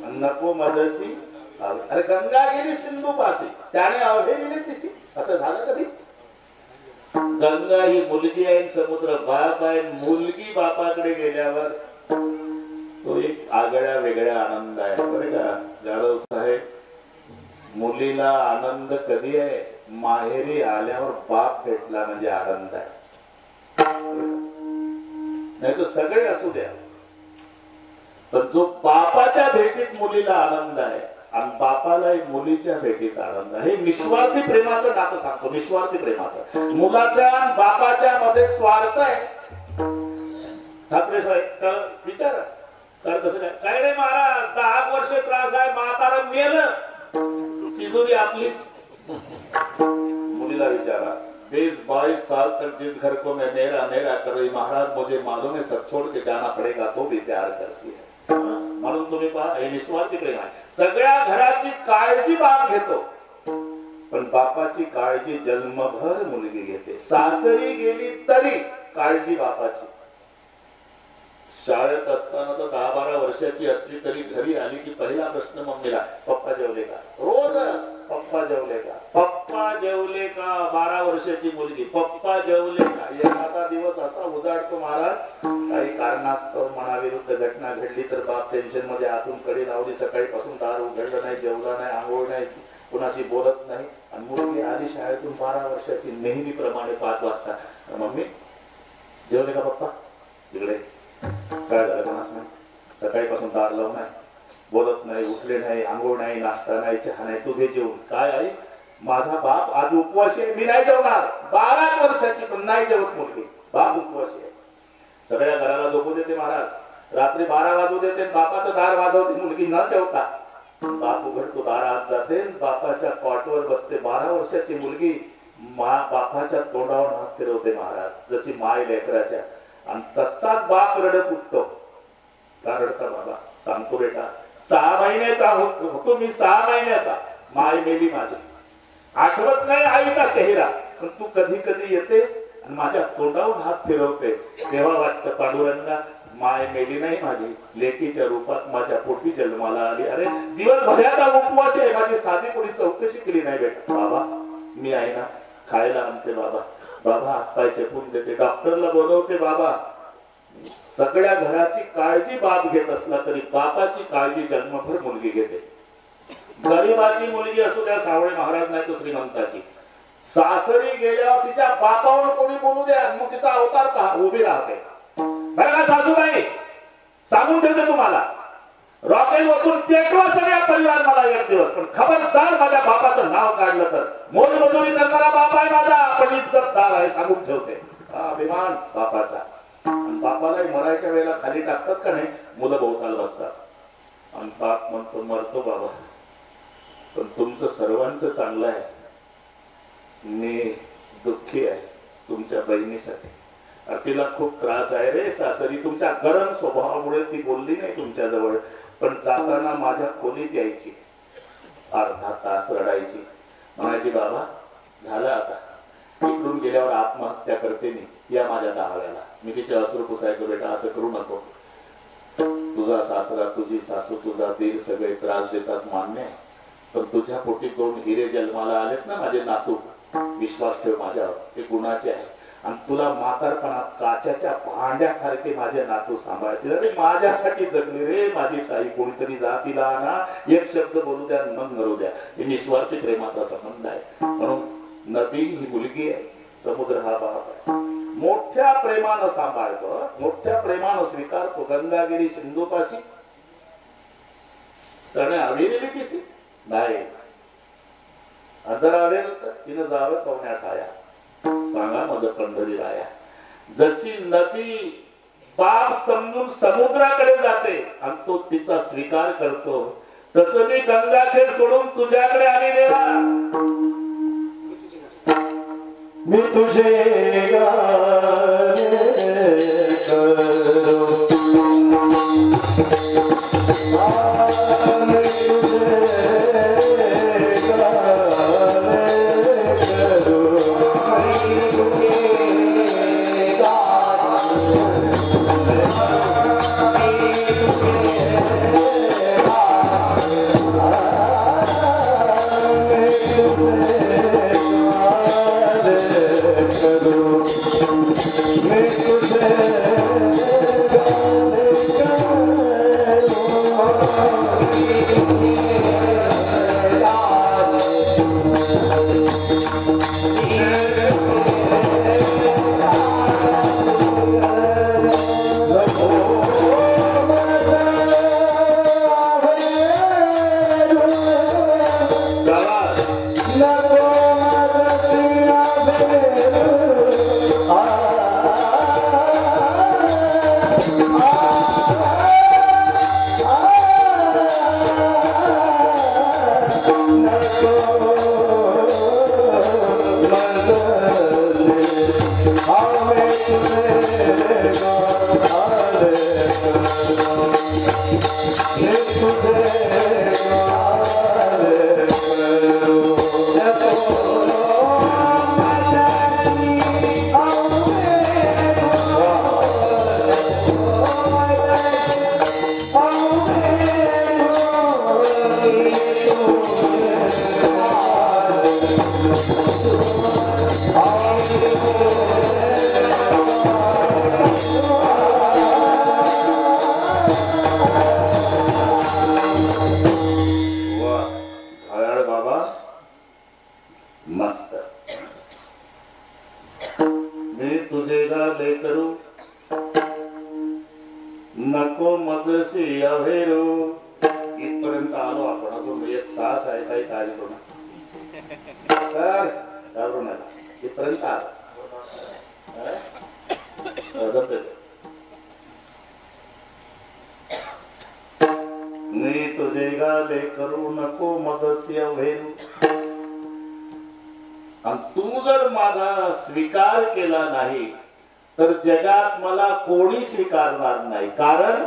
नको मजसी. अरे गंगा गेली सिंधू पासी त्याने अभेरीने तिसी. असं झालं कधी? गंगा ही मुलगी आहे, समुद्र बाप आहे. मुलगी बापाकडे गेल्यावर तो एक आगळ्या वेगळ्या आनंद आहे बरं का जाधव साहेब. मुलीला आनंद कधी आहे? माहेरी आल्यावर बाप भेटला म्हणजे आनंद आहे. नाही तर सगळे असू द्या, पण जो बापाच्या भेटीत मुलीला आनंद आहे आणि बापाला मुलीच्या भेटीत आनंद आहे. हे निस्वार्थी प्रेमाचं नातं सांगतो. निस्वार्थी प्रेमाचं. मुलाच्या आणि बापाच्या मध्ये स्वार्थ आहे. ठाकरे साहेब विचारा तर कसं काय? काय नाही महाराज 10 वर्ष त्रास आहे, म्हातारा मेलं, तिजोरी आपलीच. मुलीला विचारा 20-22 साल तक जिस घर को मैं मेरा मेरा कर रही महाराज मुझे मालूम है सब छोड़ के जाना पड़ेगा तो भी प्यार करती है. म्हणून तुम्ही पहा हे निस्वार्थी प्रेम आहे. सगळ्या घराची काळजी बाप घेतो, पण बापाची काळजी जन्मभर मुलगी घेते. सासरी गेली तरी काळजी बापाची. शाळेत असताना तर 10-12 वर्षाची असली तरी घरी आली की पहिला प्रश्न मम्मीला, पप्पा जेवले का? रोजच पप्पा जेवले का? पप्पा जेवले का? 12 वर्षाची मुलगी पप्पा जेवले का? एखादा दिवस असा उजाडतो महाराज, काही कारणास्तव मनाविरुद्ध घटना घडली तर बाप टेन्शन मध्ये आतून कडी लावली, सकाळीपासून दार उघडलं नाही, जेवला नाही, आंघोळ नाही, कुणाशी बोलत नाही, आणि मुलगी आली शाळेतून 12 वर्षाची नेहमीप्रमाणे 5 वाजता, मम्मी जेवले का पप्पा? तिकडे काय झालं कोणाच नाही, सकाळीपासून दार लावून नाही, बोलत नाही, उठले नाही, आंघोळ नाही, नाश्ता नाही, चहा नाही, तू घे जेवून. काय आई? माझा बाप आज उपवासी आहे, मी नाही जेवणार. 12 वर्षाची पण नाही जेवत मुलगी, बाप उपवासी आहे. सगळ्या घराला झोपू देते महाराज. रात्री 12 वाजू देते, बापाचं दार वाजवते मुलगी न जेवता. बाप उघडतो, दार आत जाते, बापाच्या कॉटवर बसते. 12 वर्षाची मुलगी बापाच्या तोंडावर हात फिरवते महाराज, जशी माय लेकराच्या. आणि तसाच बाप रडत उठतो. का रडता बाबा? सांगतो बेटा 6 महिन्याचा होतो मी, 6 महिन्याचा. माय मेली माझी, आठवत नाही आईचा चेहरा, पण तू कधी कधी येतेस आणि माझ्या तोंडावर हात फिरवते, तेव्हा वाटतं पांडुरंगा माय मेली नाही माझी, लेकीच्या रूपात माझ्या पोटी जन्माला आली. अरे दिवसभराचा उपवास आहे, माझी साधी कोणी चौकशी केली नाही बेटा. बाबा मी आहे ना, खायला आणते बाबा, बाबा हातपाय चेपून देते, डॉक्टरला बोलवते बाबा. सगळ्या घराची काळजी बाप घेत असला तरी बापाची काळजी जन्मभर मुलगी घेते. गरीबाची मुलगी असू द्या, सावळे महाराज नाही तर श्रीमंताची, सासरी गेल्यावर तिच्या बापावर कोणी बोलू द्या, मग तिचा अवतार पहा, उभी राहते. बरं का सासूबाई, सांगून ठेवते तुम्हाला, रॉकेल वतून पेटवा सगळ्या परिवार मला एक दिवस, पण खबरदार माझ्या बापाचं नाव काढलं तर. मोलमजुरी करणारा बाप आहे माझा, पण इज्जतदार आहे, सांगून ठेवते. अभिमान बापाचा. बापाला मरायच्या वेळेला खाली टाकतात का नाही, मुलं भोवताल बसतात, आणि बाप म्हणतो मरतो बाबा, पण तुमचं सर्वांचं चांगलं आहे, मी दुःखी आहे तुमच्या बहिणीसाठी. तिला खूप त्रास आहे रे सासरी, तुमच्या गरम स्वभावामुळे ती बोलली नाही तुमच्या जवळ, पण जाताना माझ्या खोलीत यायची, अर्धा तास रडायची, म्हणायची बाबा झालं आता, इकडून गेल्यावर आत्महत्या करते मी, या माझ्या दहाव्याला. मी तिचे अश्रू पुसायचो, बेटा असं करू नको, तुझा सासरा तुझी सासू तुझा दीर सगळे त्रास देतात मान्य आहे, पण तुझ्या पोटी 2 हिरे जन्माला आलेत ना माझे नातू, विश्वास ठेव माझ्यावर, ते गुणाचे आहे, आणि तुला म्हातारपणात काच्याच्या भांड्यासारखे माझे नातू सांभाळतील. अरे माझ्यासाठी जगली रे माझी ताई, कोणीतरी जा तिला आणा, एक शब्द बोलू द्या, मग मरू द्या. हे निस्वार्थी प्रेमाचा संबंध आहे. म्हणून नदी ही मुलगी आहे, समुद्र हा बाप आहे. मोठ्या प्रेमानं सांभाळतो, मोठ्या प्रेमानं स्वीकारतो. गंगा गेली सिंधूपाशी त्याने आलेली तिसी नाही. जर आवेल तर तिनं जावं पवण्यात आया. सांगा मग पंढरी राया. जशी नदी बाप समजून समुद्राकडे जाते आणि तो तिचा स्वीकार करतो, तसं मी गंगाखेड सोडून तुझ्याकडे आली देवा. मी तुझे गाणे करू. नको मजसी अभेरू. इथपर्यंत आलो आपण. अजून एक तास आहे. काही काळजी करू नका. घाबरू नका. इथपर्यंत आलो. मी तुझे गाले करू नको मजसी अभेरू. आणि तू जर माझा स्वीकार केला नाही तर जगात मला कोणी स्वीकारणार नाही. कारण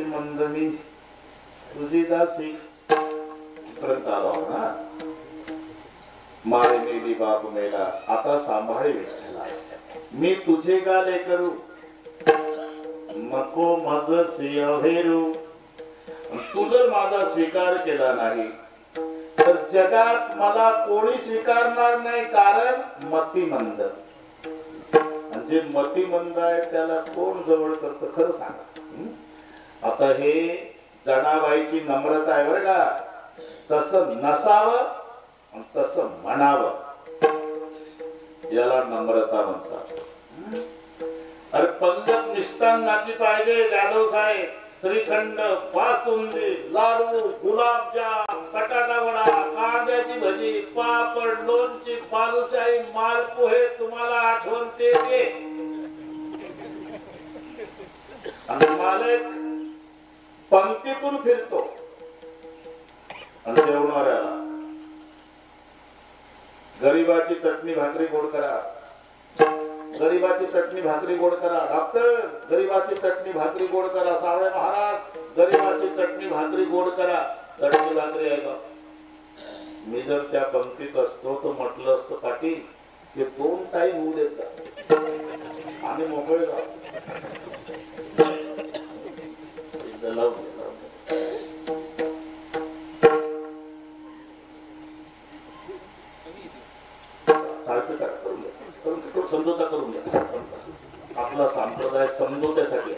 मंदमी तुझी दासी पर्यंत आलो ना. मारे मेली बाप मेला आता सांभाळे विठ्ठला. मी तुझे गाले करू नको माझ सिंहेरू. तू जर माझा स्वीकार केला नाही तर जगात मला कोणी स्वीकारणार नाही. कारण मतिमंद. म्हणजे मतिमंद आहे त्याला कोण जवळ करतं खरं सांगा. आता हे जनाबाईची नम्रता आहे बरं का. तसं नसावं तसं म्हणावं याला नम्रता म्हणतात. अरे पंगत मिष्टान्नाची पाहिजे जाधव साहेब. श्रीखंड, बासुंदी, लाडू, गुलाबजाम, बटाटा वडा, कांद्याची भजी, पापड, लोणची, बालुशाही, मालपोहे तुम्हाला आठवण ते आणि मालक पंक्तीतून फिरतो आणि जेवणाऱ्याला गरीबाची चटणी भाकरी गोड करा. गरीबाची चटणी भाकरी गोड करा. डॉक्टर गरीबाची चटणी भाकरी गोड करा. सावळे महाराज गरीबाची चटणी भाकरी गोड करा. चटणी भाकरी आहे का. मी जर त्या पंक्तीत असतो तर म्हटलं असतं पाटील हे 2 टाइम होऊ देत जा आणि मोकळे जा. सारखं करा करून घ्या. समजोता करून घ्या. आपला संप्रदाय समजवण्यासाठी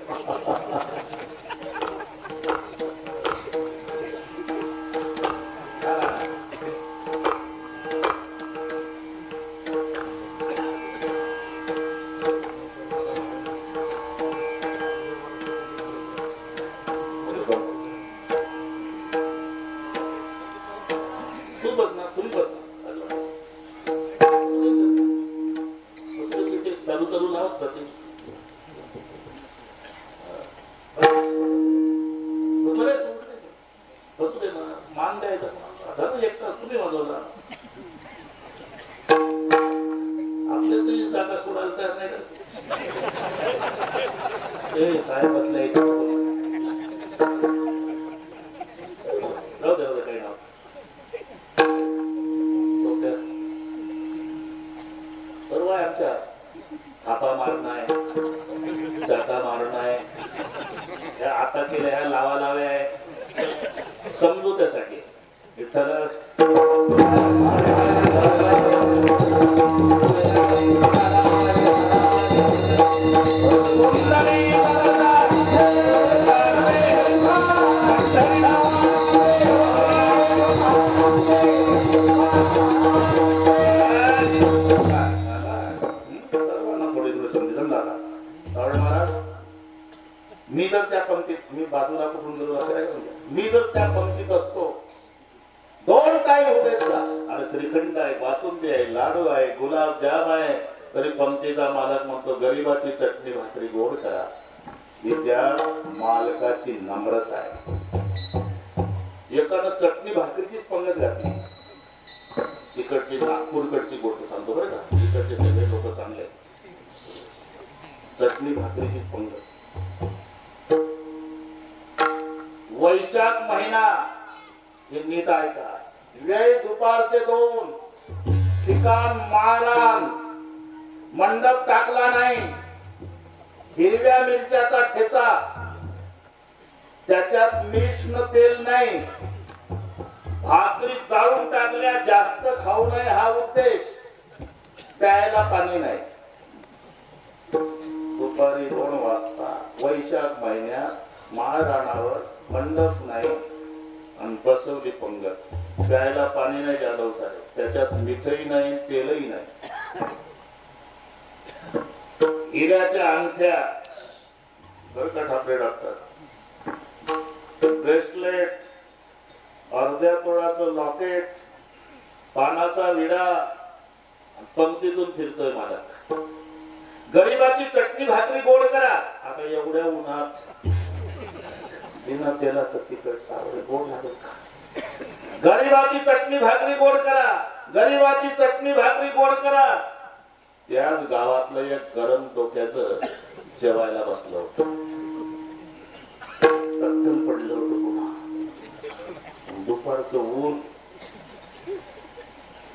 वैशाख महिना हे नीट ऐका. वेळ दुपारचे 2 ठिकाण माळरान. मंडप टाकला नाही. हिरव्या मिरच्याचा ठेचा. त्याच्यात मीठ न तेल नाही. भाकरी जाळून टाकल्या जास्त खाऊ नये हा उद्देश. प्यायला पाणी नाही. दुपारी 2 वाजता वैशाख महिन्यात महाराणावर मंडप नाही आणि बसवली पंगत. प्यायला पाणी नाही जाधव साहेब, त्याच्यात मिठही नाही तेलही नाही. हिऱ्याच्या अंगठ्या बरं का ठाकरे डॉक्टर, ब्रेसलेट, अर्ध्या तोळाचं लॉकेट, पानाचा विडा, पंक्तीतून फिरतोय मालक. गरीबाची चटणी भाकरी गोड करा. आता एवढ्या उन्हात बिना तेलाचं तिखट सावळे गोड लागेल का? गरीबाची चटणी भाकरी गोड करा, गरीबाची चटणी भाकरी गोड करा. त्याच गावातलं एक गरम डोक्याचं जेवायला बसलं होतं. टक्कन पडलं होतं पुन्हा. दुपारचं ऊन,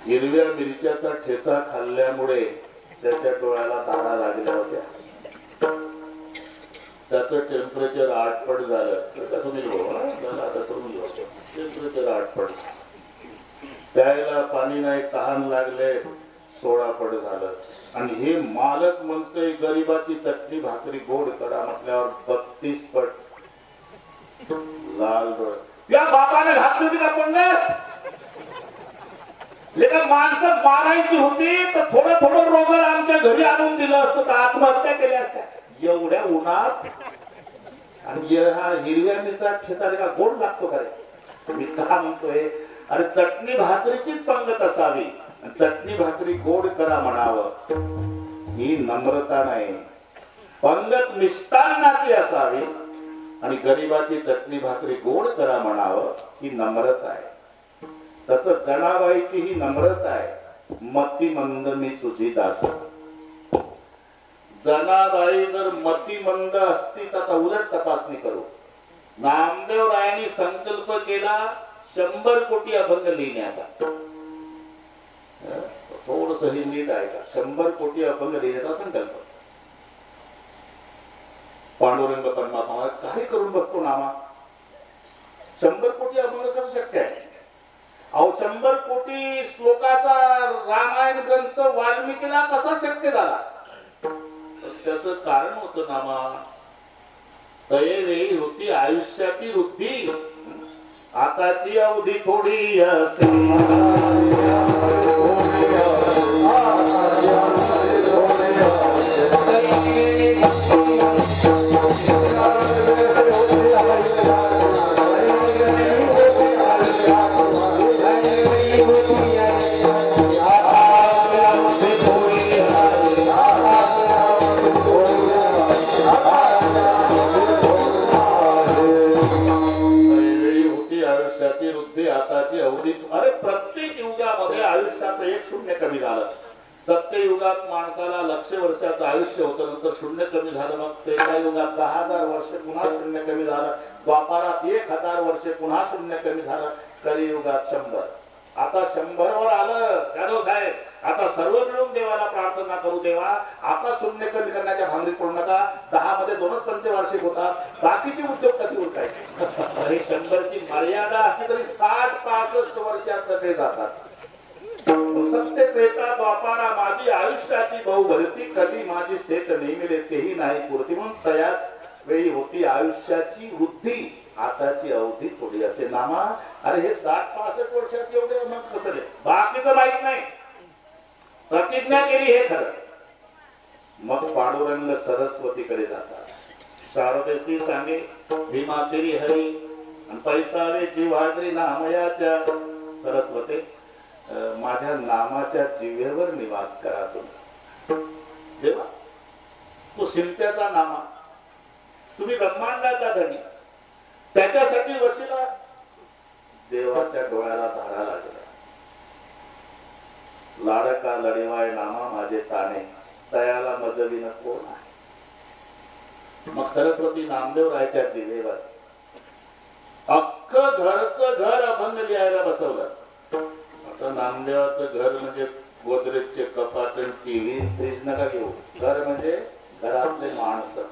हिरव्या मिरच्याचा ठेचा खाल्ल्यामुळे त्याच्या डोळ्याला धारा लागल्या होत्या. त्याचं टेम्परेचर 8 पट झालं. टेम्परेचर 8 पट झालं. प्यायला पाणी नाही, तहान लागले, 16 पट झालं. आणि हे मालक म्हणतोय गरीबाची चटणी भाकरी गोड करा म्हटल्यावर 32 पट लाल डोळे. या बापाने घातली होती का पंगत? लेका माणसं मारायची होती तर थोडं थोडं रोगर आमच्या घरी आणून दिलं असतं तर आत्महत्या केल्या असत्या. एवढ्या उन्हात आणि हा हिरव्या मिरचा ठेचा का गोड लागतो का रे? मी का म्हणतोय, अरे चटणी भाकरीचीच पंगत असावी, चटणी भाकरी गोड करा म्हणावं ही नम्रता नाही. पंगत मिष्टान्नाची असावी आणि गरीबाची चटणी भाकरी गोड करा म्हणावं ही नम्रता आहे. तसं जनाबाईची ही नम्रता आहे. मतिमंद मी तुझी दास. जनाबाई जर मतिमंद असती तर आता उलट तपासणी करू. नामदेव रायांनी संकल्प केला 100 कोटी अभंग लिहिण्याचा. थोडस हे नीट आहे का? 100 कोटी अभंग लिहिण्याचा संकल्प. पांडुरंग परमात्मा काही करून बसतो नामा. 100 कोटी अभंग कसं शक्य आहे? अहो 100 कोटी श्लोकाचा रामायण ग्रंथ वाल्मिकीला कसा शक्य झाला? त्याचं कारण होतं नामा. तयवेळी होती आयुष्याची वृद्धी, आताची अवधी थोडी असे. अरे प्रत्येक युगामध्ये आयुष्याचं एक शून्य कमी झालं. सत्ययुगात माणसाला 1,00,000 वर्षाचं आयुष्य होतं, नंतर शून्य कमी झालं. मग त्रेता युगात 10,000 वर्ष पुन्हा शून्य कमी झालं. द्वापारात 1,000 वर्ष पुन्हा शून्य कमी झालं. कलियुगात 100. आता 100 वर आलं जाधव साहेब. आता सर्व मिळून देवाला प्रार्थना करू. देवा आता शून्य कमी करण्याच्या भांगडीत पडू नका. 10 मध्ये 2च पंचवार्षिक होतात. बाकीचे उद्योग कधी उरकायचे? हे 100 ची मर्यादा असली तरी 60-65 वर्षात सगळे जातात. सत्य त्रेता द्वापारा माझी आयुष्याची बहु भरती, कधी माझी सेत नेमिले तेही नाही पुरती. म्हणून तयार वेळी होती आयुष्याची वृद्धी, आताची अवधी थोडी असे नामा. अरे हे 60-65 वर्षात एवढे मग कसं रे? बाकीचं माहित नाही. प्रतिज्ञा केली हे खरं. मग पांडुरंग सरस्वतीकडे जातात. शारदेशी सांगे भीमा तेरी हरी आणि पैसावे जीवाग्री नामयाच्या. सरस्वते माझ्या नामाच्या जिव्हेवर निवास करा तुम्ही. देवा तो शिंप्याचा नामा, तुम्ही ब्रह्मांडाचा धनी, त्याच्यासाठी वशिला. देवाच्या डोळ्याला धारा लागला. लाडका लढेवाय नामा माझे ताणे, तयाला मजविन कोण आहे. मग सरस्वती नामदेव रायच्या जिव्हेवर अख्खं घरचं घर अभंग लिहायला बसवलं. आता नामदेवाचं घर म्हणजे गोदरेजचे कपाट, टीव्ही, फ्रीज नका घेऊ. घर म्हणजे घरातले माणसं.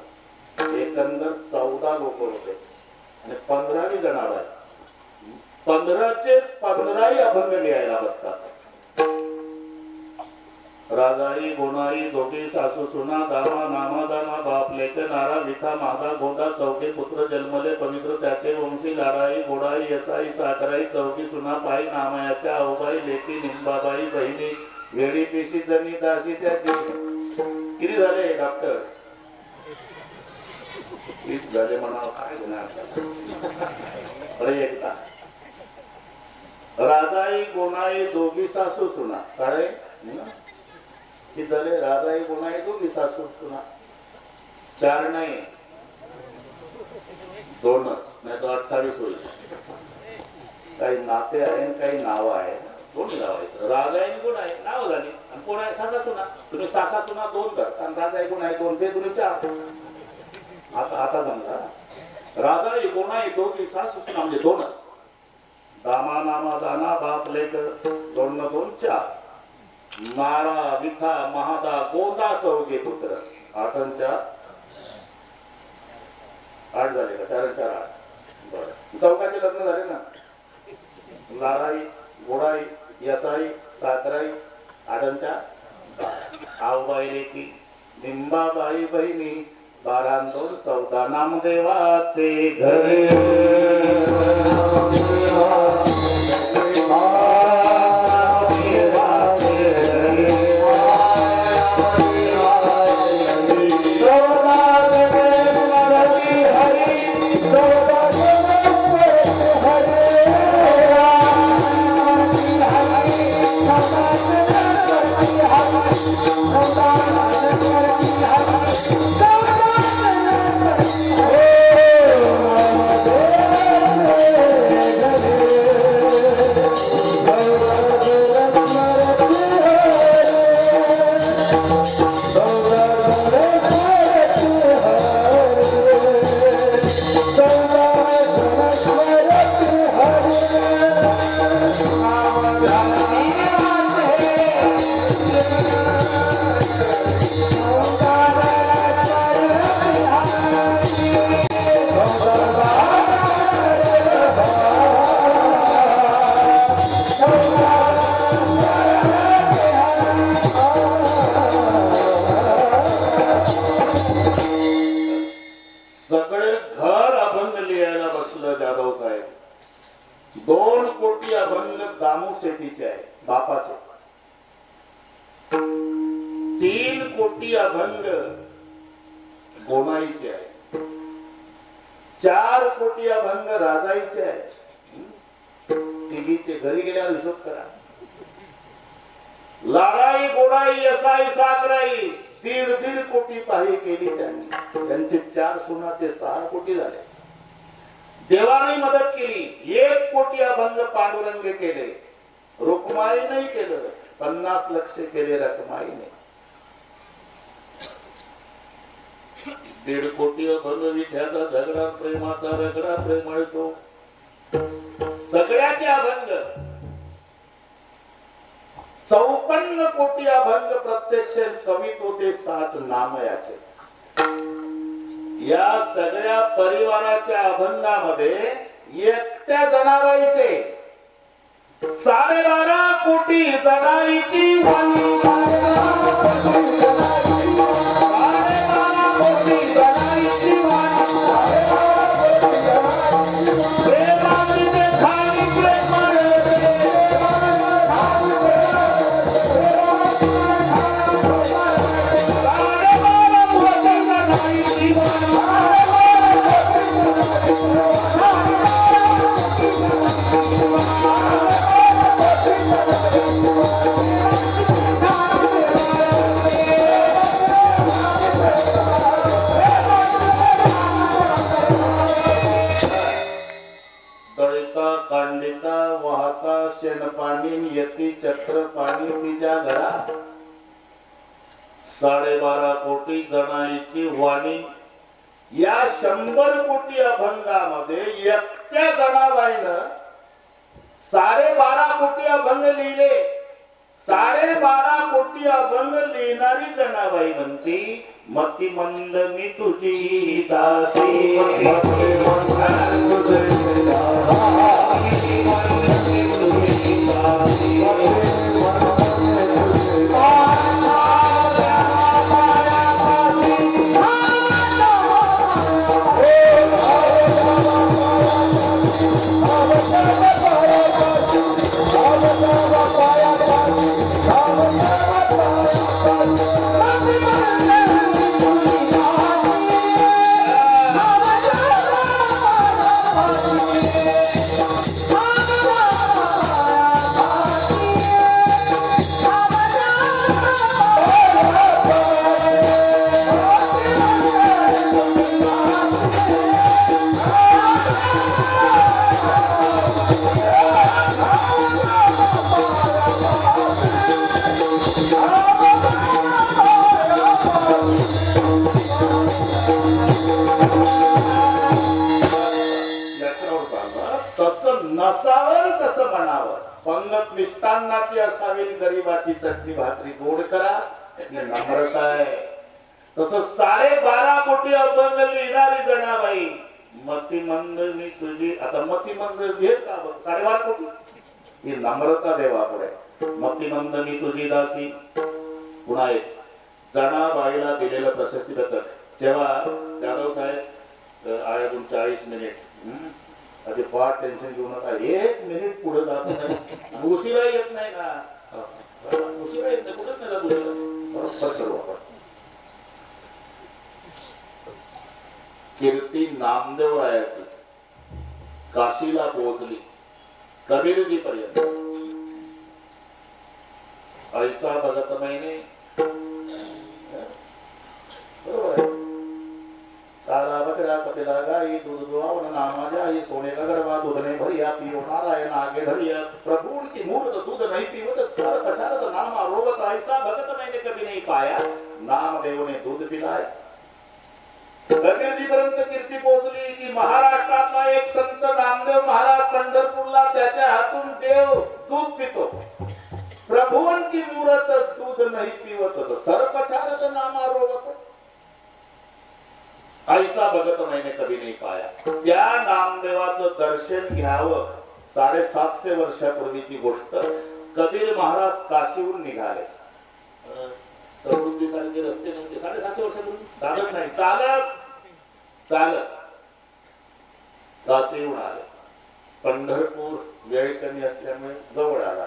एकंदर 14 लोक होते आणि 15वी जनावर. 15चे 15ही अभंग लिहायला बसतात. राजाई गोनाई दोघी सासू सुना दामा नामा दामा बाप लेक नारा विठा मागा गोंदा चौके पुत्र जन्मले पवित्र त्याचे वंशी लाडाई गोडाई यसाई साकराई चौकी सुना पायी नामयाच्या अवबाई लेकी निंबाबाई बहिणी वेडी पेशी जनी दाशी त्याची किती झाले डॉक्टर किती झाले म्हणावं काय घेणार अरे एकदा राजाई गोनाई दोघी सासू सुना काय किती झाले राजाई गोनाई दोघी सासू सुना चार नाही दोनच नाही तो 28 होईल काही नाते आहे काही नाव आहे दोन्ही लावायचं राजा आहे कोण आहे नाव झाली आणि कोण आहे सासा सुना तुम्ही सासा सुना 2 तर आणि राजा कोण आहे 2 ते तुम्ही 4 आता समजा राजा कोण आहे दोघी सासू सुना म्हणजे 2च दामा नामा दाना बाप लेक 2 न 2 4 नारा विठा महादा गोंदा चौघे पुत्र 8 आणि 4 8 झाले का 4 आणि 4 8 बरं चौघाचे लग्न झाले ना लाडाई गोडाई यसाई साकराई 8 आणि 4 आवबाई लेकी निंबाबाई बहिणी 12 आणि 2 14 नामदेवाचे घरे सगळे घर अभंग लिहायला बसलं जाधव साहेब 2 कोटी अभंग दामू शेट्टीचे आहे बापाचे 3 कोटी अभंग गोनाईचे आहे 4 कोटी अभंग राजाईचे आहे तिघीचे घरी गेल्यावर हिशोब करा लाडाई गोडाई यसाई साकराई 1.5 कोटी पाही केली त्यांनी त्यांचे 4 सुनाचे 6 कोटी झाले देवाने मदत केली 1 कोटी अभंग पांडुरंग केले रुक्माई नाही केलं 50 लक्ष केले रखमाईने 1.5 कोटी अभंग विठ्याचा झगडा प्रेमाचा रगडा प्रेमळ तो सगळ्याचे अभंग 54 कोटी अभंग प्रत्यक्ष कवित्व ते 6 नामयाचे या सगळ्या परिवाराच्या अभंगामध्ये एकट्या जनाबाईचे 12.5 कोटी जनाईची वाणी 12.5 कोटी जनाईची वाणी प्रेमाचे खाली प्रेमाचे कांडिता वाहता शेणपाणी यती चक्र पाणी तिच्या घरा 12.5 कोटी जनाईची वाणी या 100 कोटी अभंगामध्ये एकट्या जनाबाईनं 12.5 कोटी अभंग लिहिले 12.5 कोटी अभंग लिहिणारी जनाबाई म्हणती मती मंद मी तुझी दासी मती मंद तुझी दासी जसं नसावं तसं म्हणावं. पंगत मिष्टान्नाची असावी, गरीबाची चटणी भाकरी गोड करा, ही नम्रता आहे. तसं 12.5 कोटी अभंग लिहिणारी जनाबाई मतिमंद मी तुझी, आता मतिमंद घे का 12.5 कोटी, ही नम्रता देवापुढे. मतिमंद मी तुझी दासी. पुन्हा एक जनाबाईला दिलेलं प्रशस्ती पत्रक. जेव्हा जाधव साहेब अजून 40 मिनिट आधी फार टेन्शन घेऊ नका, 1 मिनिट पुढे जात नाही, उशिरा येत नाही ना, उशिरा येत नाही, कुठेच नाही जात उशिरा, बरोबर करू आपण. कीर्ती नामदेवरायाची काशीला पोहोचली, कबीरजी पर्यंत. ऐसा भगत मैने, बरोबर आहे. काला बछड़ा कपिला गाई, दूध दुआवन नामा जाई, सोने का गड़वा दूध ने भरिया, पियो नारायण आगे धरिया, प्रभु की मूर्त दूध नहीं पीवत, सर पचारत नामा रोवत, ऐसा भगत मैंने कभी नहीं पाया, नामदेव ने दूध पिलाया. कबीरजी पर्यंत कीर्ती पोहोचली की महाराष्ट्रातला एक संत नामदेव महाराज पंढरपूरला त्याच्या हातून देव दूध पितो. प्रभूंची मूर्त दूध नाही पिवत, सरपचारत नामा रोवत, ऐसा भगत मैंने कभी नहीं पाया. त्या नामदेवाचं दर्शन घ्यावं. 750 वर्षापूर्वीची गोष्ट. कबीर महाराज काशीहून निघाले. समृद्धी सारखे रस्ते नव्हते 750 वर्षापूर्वी, चालत नाही, चालत चालत काशीहून आले. पंढरपूर वेळ कमी असल्यामुळे जवळ आला.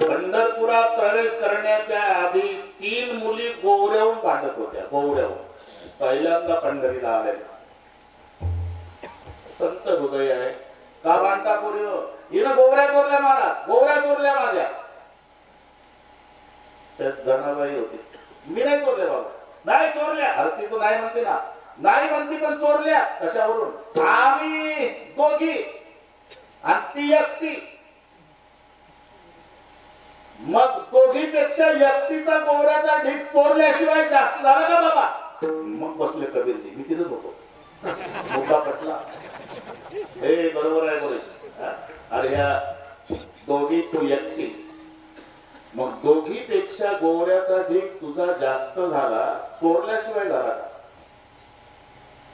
पंढरपुरात प्रवेश करण्याच्या आधी 3 मुली गोवऱ्याहून भांडत होत्या. गोवऱ्याहून पहिल्यांदा पंढरीला आलेल्या. संत हृदय आहे. का भांडता पोरी, हिनं गोवऱ्या चोरल्या महाराज, गोवऱ्या चोरल्या माझ्या. त्यात जनाबाई होती. मी नाही चोरल्या बाबा, नाही चोरल्या. अरे ती तू नाही म्हणते ना, नाही म्हणती पण चोरल्या कशावरून? आम्ही दोघी आणि ती एकटी. मग दोघीपेक्षा एकटीचा गोवऱ्याचा ढीक चोरल्याशिवाय जास्त झाला का बाबा? मग बसले कबीरजी. मी तिथेच होतो. मुद्दा पटला. हे बरोबर आहे बोले. अरे ह्या दोघी तू एकटी, मग दोघीपेक्षा गोवऱ्याचा ढीक तुझा जास्त झाला, चोरल्याशिवाय झाला का?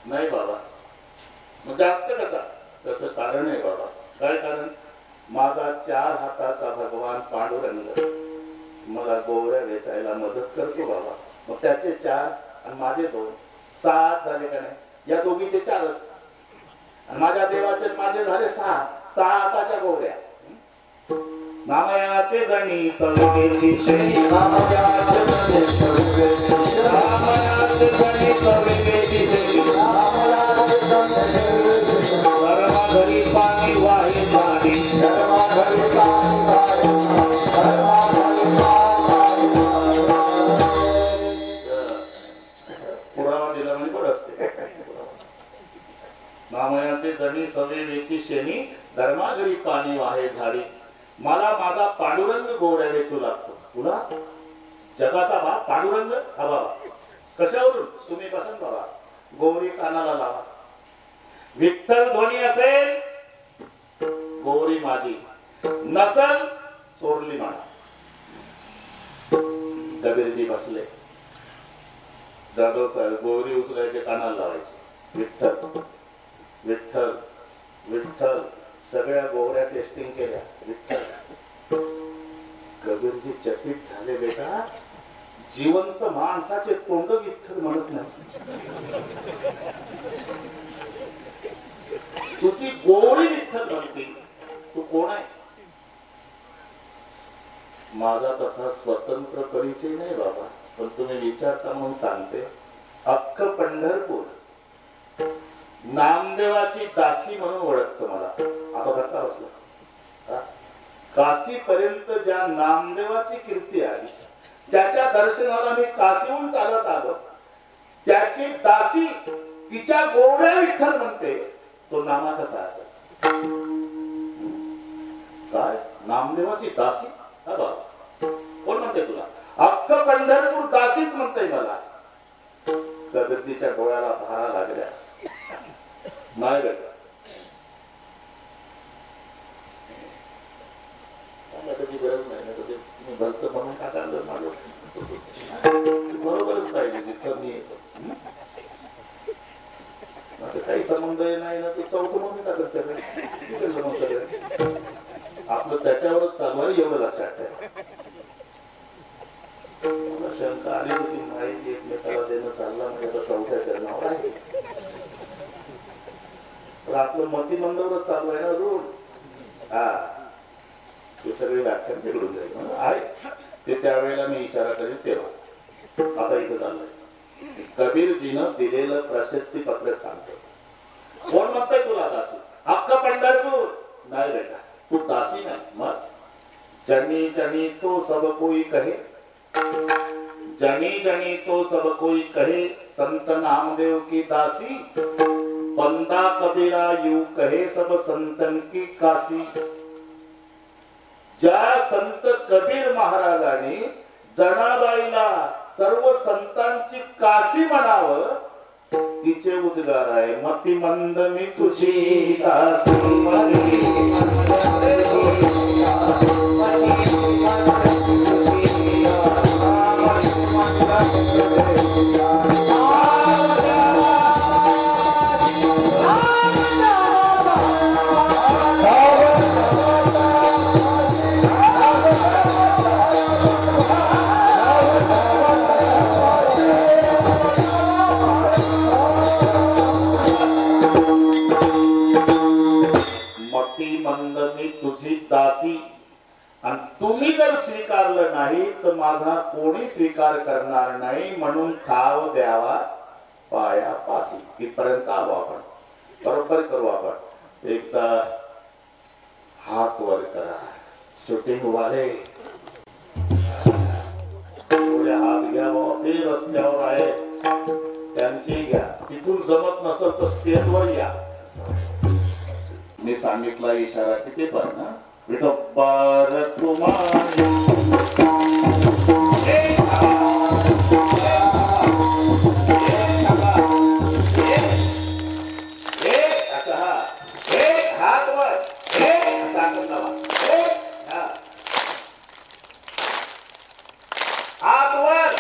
नाही बाबा. मग जास्त कसा? त्याचं कारण आहे बाबा. काय कारण? माझा 4 हाताचा भगवान पांडुरंग मला गोवऱ्या वेचायला मदत करतो बाबा. मग त्याचे 4 आणि माझे 2, 6 झाले का नाही? या दोघीचे 4च आणि माझ्या देवाचे माझे झाले 6 हाताच्या गोवऱ्या. नामयाचे गणी सवेची शेणी, नामयाचे गणी सवेची शेणी, नामयाचे गणी सवेची शेणी, धर्मा घरी पाणी वाहे झाडी, धर्मा घरी पाणी वाहे, धर्मा घरी पाणी वाहे. पुरावा दिला म्हणजे बरं असते. नामयाचे गणी सवेची शेणी, धर्मा घरी पाणी वाहे झाडी. मला माझा पांडुरंग गोवऱ्या वेचू लागतो. तुला जगाचा बाप पांडुरंग हा बाबा. कशावरून? तुम्ही पसंत बाबा. गोवरी कानाला लावा. विठ्ठल ध्वनी असेल गोवरी माझी, नसल चोरली म्हणा. कबीरजी बसले. जाधव साहेब गोवरी उचलायचे, कानाला लावायचे. विठ्ठल विठ्ठल विठ्ठल. सगळ्या गोवऱ्या टेस्टिंग केल्या. विठ्ठल. कबीरजी चकित झाले. बेटा, जिवंत माणसाचे तोंड विठ्ठल म्हणत नाही, तुझी गोवरी विठ्ठल म्हणते. तू कोण आहे? माझा तसा स्वतंत्र परिचय नाही बाबा, पण तुम्ही विचारता म्हणून सांगते. अख्ख पंढरपूर नामदेवाची दासी म्हणून ओळखतो मला. आता धक्का बसला. काशी पर्यंत ज्या नामदेवाची कीर्ती आली, त्याच्या दर्शनाला मी काशीहून चालत आलो. त्याची दासी तिच्या गोवऱ्या विठ्ठल म्हणते. तो नामा कसा असेल? काय नामदेवाची दासी? हा बाबा, कोण म्हणते तुला? अख्ख पंढरपूर दासीच म्हणते मला. कबीरजीच्या डोळ्याला धारा लागल्या. नाही बेटा त्याची गरज नाही ना कधी मी भलत म्हणून टाकायला माझं बरोबरच पाहिजे जिथं मी येतो आता काही संबंध नाही ना ते चौथं म्हणून टाकत सगळं आपलं त्याच्यावरच चालू आहे एवढं लक्षात ठेवा शंका आली होती माहिती एकमेकाला देणं चालला म्हणजे आता चौथ्या चरणावर आहे तर आपलं मतिमंदवरच चालू आहे ना अजून हा ते सगळे व्याख्यान बिघडून जाईल आहे ते त्यावेळेला मी इशारा करेन तेव्हा आता इथं चाललंय कबीरजीनं दिलेलं प्रशस्ती पत्रक सांगतो कोण म्हणतंय तुला दासी अख्खा पंढरपूर नाही बेटा तू दासी नाही मग जनी जनी तो सब कोई कहे जनी जनी तो सब कोई कहे संत नामदेव की दासी बंदा कबीरा यू कहे सब संतन की काशी ज्या संत कबीर महाराजांनी जनाबाईला सर्व संतांची काशी म्हणावं तिचे उद्गार आहे मती मंद मी तुझी दासी आणि तुम्ही जर स्वीकारलं नाही तर माझा कोणी स्वीकार करणार नाही म्हणून ठाव द्यावा पाया पासी इथपर्यंत आलो आपण बरोबर करू आपण एकदा हात वर करा शूटिंग वाले थोडे हात घ्या ते रस्त्यावर आहे त्यांची घ्या तिथून जमत नसेल तर स्टेजवर या मी सांगितला इशारा किती पण ना विठोबार तुम्हारी हात वर हात वर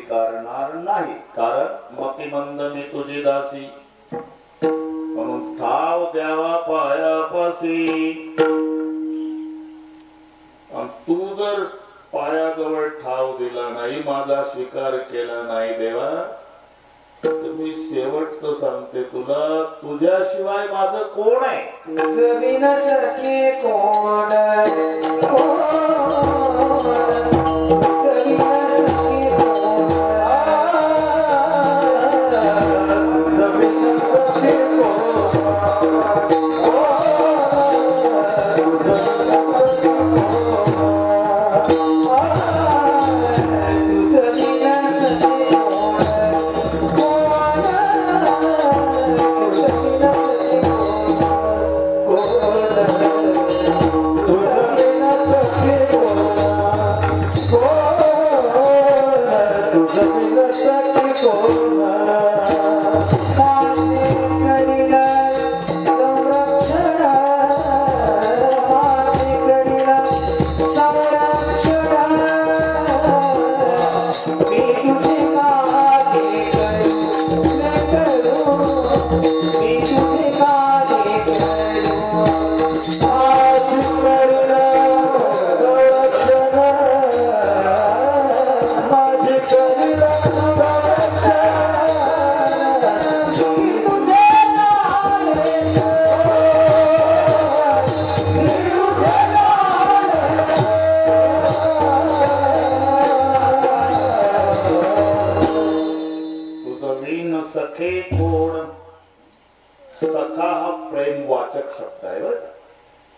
करणार नाही, कारण मतिमंद मी तुझी दासी, म्हणून ठाव द्यावा पायापासी. तू जर पायाजवळ ठाव दिला नाही, माझा स्वीकार केला नाही देवा, तर मी शेवटचं सांगते तुला, तुझ्याशिवाय माझं कोण आहे? तुझं विनसके कोण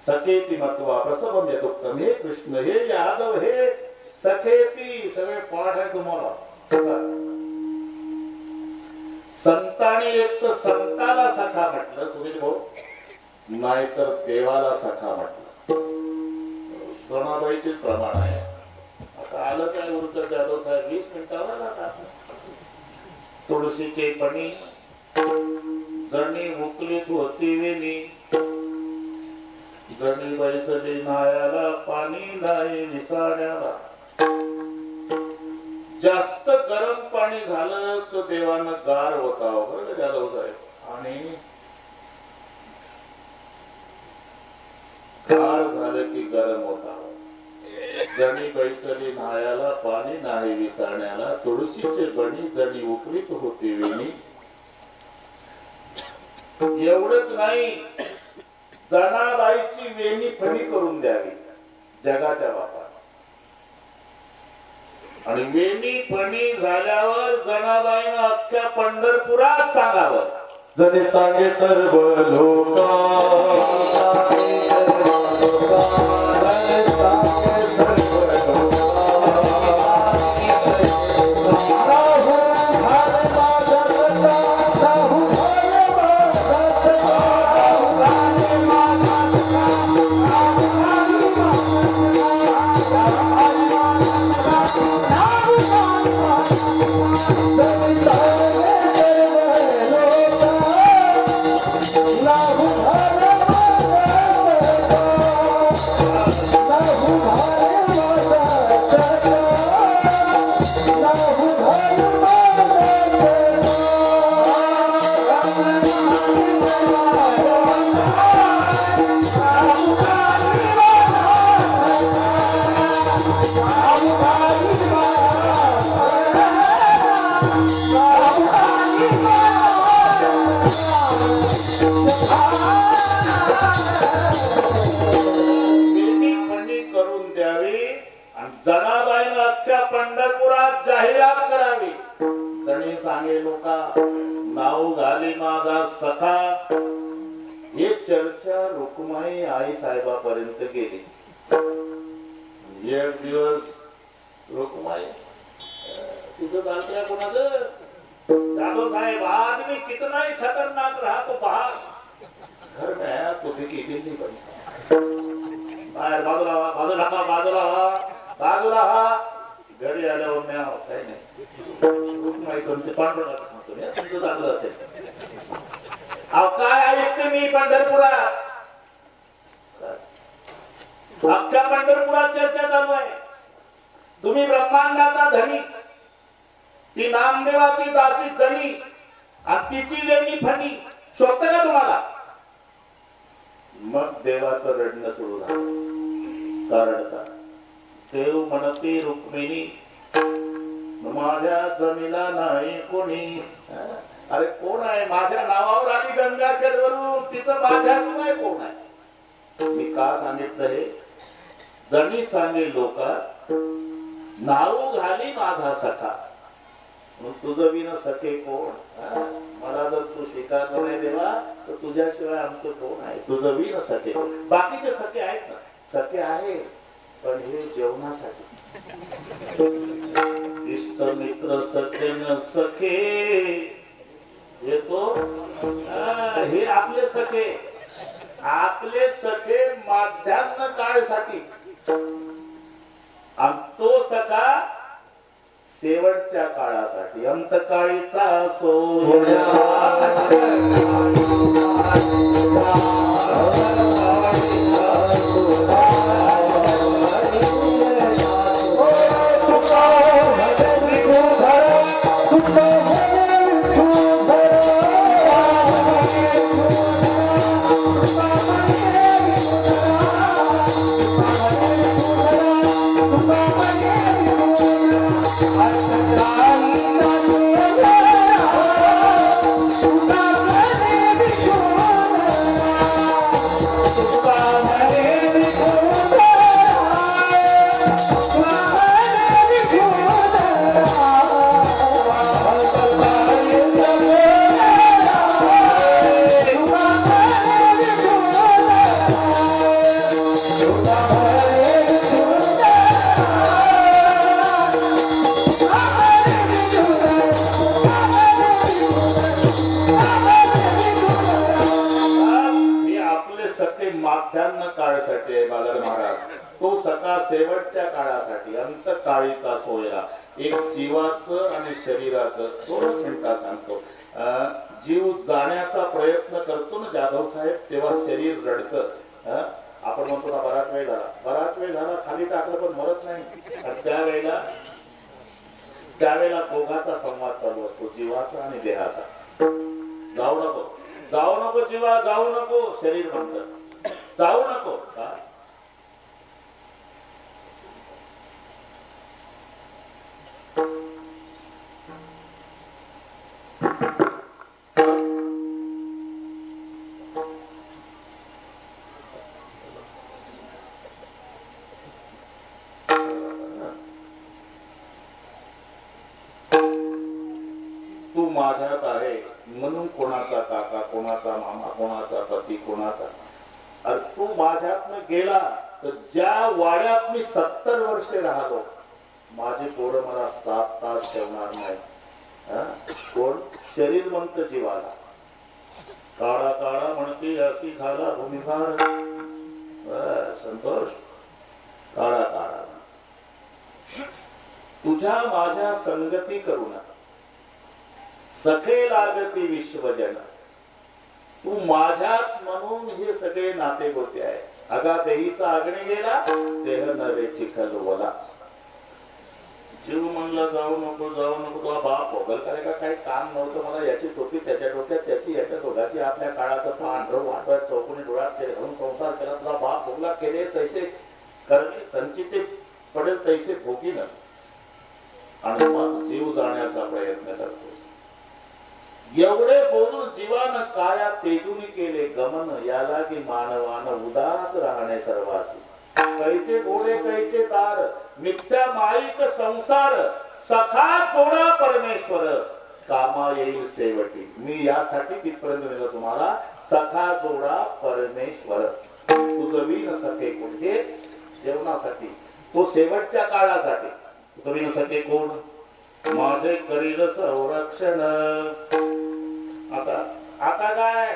सखेती मत्वा प्रसवम यदुक्तम. हे कृष्ण, हे यादव, हे सखेती सगळे पाठ आहे तुम्हाला. संतांनी एक तर संताला सखा म्हटलं सुनील भाऊ, नाहीतर देवाला सखा म्हटलं. जनाबाईचेच प्रमाण आहे. आता आलं काय उरत जाधव साहेब 20 मिनिटाला तुळशीचे पणी जणी मुकलीत होती वेणी, जणी बैसली नायाला पाणी नाही विसाण्याला. जास्त गरम पाणी झालं तर देवानं गार होतावं, बरं का जाधव साहेब. आणि गार झालं की गरम होतावं. जणी बैसली नायाला पाणी नाही विसाण्याला, तुळशीचे बणी जणी उकळीत होती वेणी. एवढंच नाही, जनाबाईची वेणी फणी करून द्यावी जगाच्या बापाला. आणि वेणी फणी झाल्यावर जनाबाईनं अख्ख्या पंढरपुरात सांगावं, जणी सांगे सर्व लोका, Love अख्ख्या पंढरपुरात जाहिरात करावी. जणी सांगे लोका नाव घाली माझा सखा. हे चर्चा रुक्माई आई साहेबापर्यंत गेली. एक दिवस रुक्माई तुझं चालतंय कोणाचं? जाधव साहेब आदमी कितना ही खतरनाक रहा तो बाहर घर में आया तो देखी बिल्ली बनी बाहेर बाजूला व्हा, बाजूला व्हा, बाजूला व्हा, बाजूला व्हा. घरी आल्यावर मी काही नाही. रुक्माईचं ते पांडुरंगाचं सांगतो मी, तुमचं चांगलं असेल. अहो काय ऐकते मी पंढरपुरात? अख्ख्या पंढरपुरात चर्चा चालू आहे. तुम्ही ब्रह्मांडाचा धनी, ती नामदेवाची दासी जणी आणि तिची लेणी फणी शोधत का तुम्हाला? मग देवाचं रडणं सुरू झालं. कारण का? देव म्हणते रुक्मिणी माझ्या जमीला नाही कोणी. अरे कोण आहे? माझ्या नावावर आली गंगाखेडवरून, तिचं माझ्याशिवाय कोण आहे? मी का सांगितलं हे? जणी सांगे लोका नाव घाली माझा सखा. तुझं विना सखे कोण? मला जर तू स्वीकारलं नाही देवा तर तुझ्याशिवाय आमचं कोण आहे? तुझं विना सखे कोण? बाकीचे सखे आहेत ना? सखे आहे पण हे जेवणासाठी. इष्ट मित्र सज्जन सखे येतो हे आपले सखे. आपले सखे माध्यान्ह काळसाठी आणि तो सखा शेवटच्या काळासाठी. अंतकाळीचा सोहळा शेवटच्या काळासाठी अंतकाळीचा सोयरा. एक जीवाचं आणि शरीराचं 2 मिनिटात सांगतो. जीव जाण्याचा प्रयत्न करतो ना जाधव साहेब, तेव्हा शरीर रडतं. आपण म्हणतो ना बराच वेळ झाला, बराच वेळ झाला, खाली टाकलं पण मरत नाही. त्यावेळेला दोघाचा संवाद चालू असतो, जीवाचा आणि देहाचा. जाऊ नको, जाऊ नको जीवा, जाऊ नको. शरीर म्हणतं जाऊ नको. का? तू माझ्यात आहे म्हणून कोणाचा काका, कोणाचा मामा, कोणाचा पती, कोणाचा. अरे तू माझ्यातनं गेला तर ज्या वाड्यात मी 70 वर्षे राहिलो, माझे पोरं मला 7 तास ठेवणार नाही. कोण? शरीर म्हणत जीवाला. काळा काळा म्हणते अशी झाला भूमिभार. संतोष काळा काळा. तुझ्या माझ्या संगती करून सखे लागती विश्वजन. तू माझ्यात म्हणून हे सगळे नाते गोते आहे. अगा देहीचा आग्ने गेला, देह नवे चिखल वला. जीव म्हणला जाऊ नको, जाऊ नको. तुला बाप भोगल करे का? काही काम नव्हतं मला. याची टोपी त्याच्या डोक्यात, त्याची याच्या दोघाची. आपल्या काळाचं पांढरं वाटत चौकोनी डोळ्यात ते घालून संसार केला. तुला बाप भोगला. केले तैसे करणे, संचिते पडेल तैसे भोगी न. आणि मग जीव जाण्याचा प्रयत्न करतो. एवढे बोलून जीवानं काया तेजुनी केले गमन. याला की मानवानं उदास राहणे सर्वासी. कैचे घोडे कैचे दार मिथ्या माईक संसार सखा जोडा परमेश्वर कामा येईल शेवटी. मी यासाठी तिथपर्यंत नेलं तुम्हाला. सखा जोडा परमेश्वर तुझवीन सखे कोण हे जेवणासाठी तो शेवटच्या काळासाठी. तुझवीन सखे कोण माझे करील संरक्षण. आता आता काय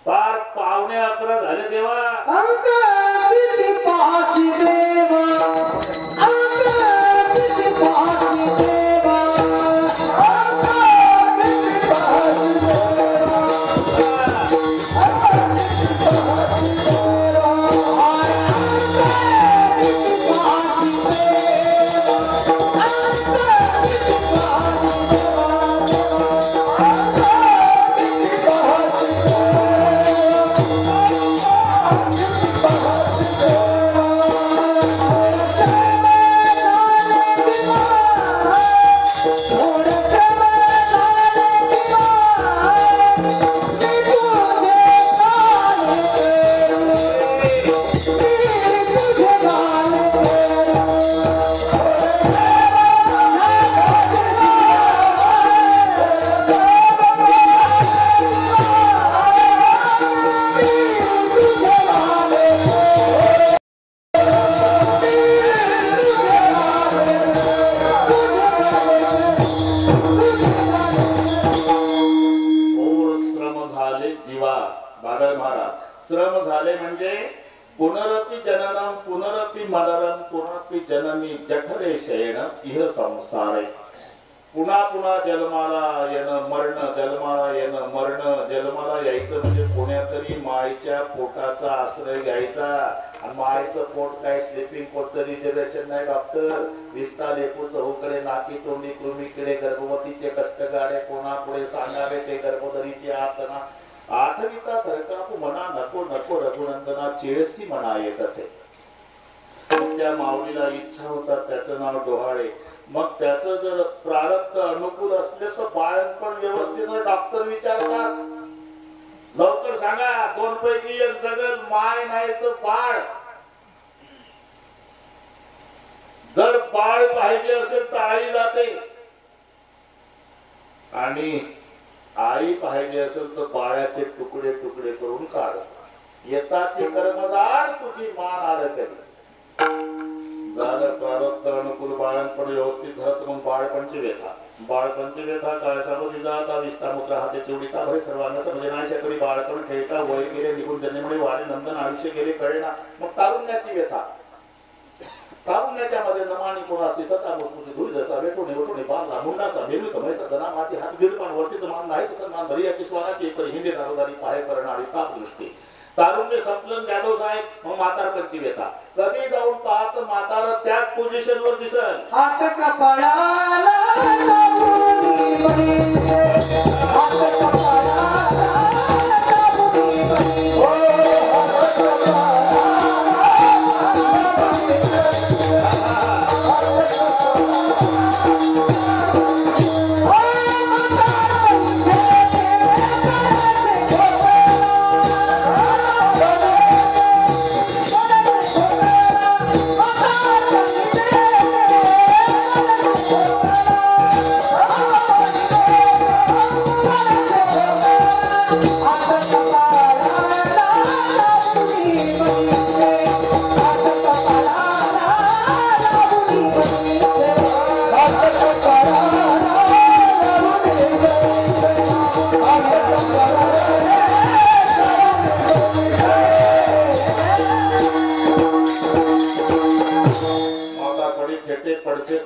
पार 11:15 झाले देवा. श्रम झाले म्हणजे पुनरपि जननम पुनरपि मरणम पुनरपि जननी जठरे शयन इह संसारे. पुन्हा पुन्हा जन्माला येणं मरण जन्माला येणं मरण. जन्माला यायचं म्हणजे कोण्यातरी मायेच्या पोटाचा आश्रय घ्यायचा. आणि मायेचं पोट काय स्लिपिंग कोणतरी जनरेशन नाही डॉक्टर. विस्ता लेकू चहूकडे नाकी तोंडी कृमीकडे गर्भवतीचे कष्ट गाडे कोणा पुढे सांगावे ते गर्भोदरीचे आतना. आठविता धरकापू म्हणा नको नको रघुनंदना चिळसी म्हणा येत असे. त्या माऊलीला इच्छा होता त्याचं नाव डोहाळे. मग त्याचं जर प्रारब्ध अनुकूल असले तर बाळपण व्यवस्थित डॉक्टर विचारतात लवकर सांगा 2 पैकी 1 जगल माय नाही तर बाळ. जर बाळ पाहिजे असेल तर आई जाते आणि आई पाहिजे असेल तर बाळाचे तुकडे तुकडे करून काढ. येताचे कर्मजाड तुझी मान अडकली. झालं प्रारब्ध अनुकूल बाळपण व्यवस्थित झालं मग बाळपणची व्यथा. बाळपणची व्यथा काय सांगू जाता विष्टामुद्र हाते चिवडीता भरे सर्वांना समजे नाही शकरी. बाळपण खेळता वय गेले निघून जन्मळे वाढे नंदन आयुष्य गेले कळेना. मग तारुण्याची व्यथा. तारुण्याच्या मध्ये नमानी कोणाची सता मुसमुशी धुई जसा वेठोणे वठोणे बांधला मुंडासा भेलूत मैसा धना माती हात गिरपान वरतीच मान नाही सन्मान भरियाची स्वाराची एक हिंदी दारोदारी पाय करणारी पाप दृष्टी. तारुण्य संपलन जाधव साहेब मग म्हातारपणची व्यथा. कधी जाऊन पाहत म्हातार त्याच पोझिशन वर दिसल. हात कपाळाला लावून बरी हात कपाळाला लावून बरी हो हात कपाळाला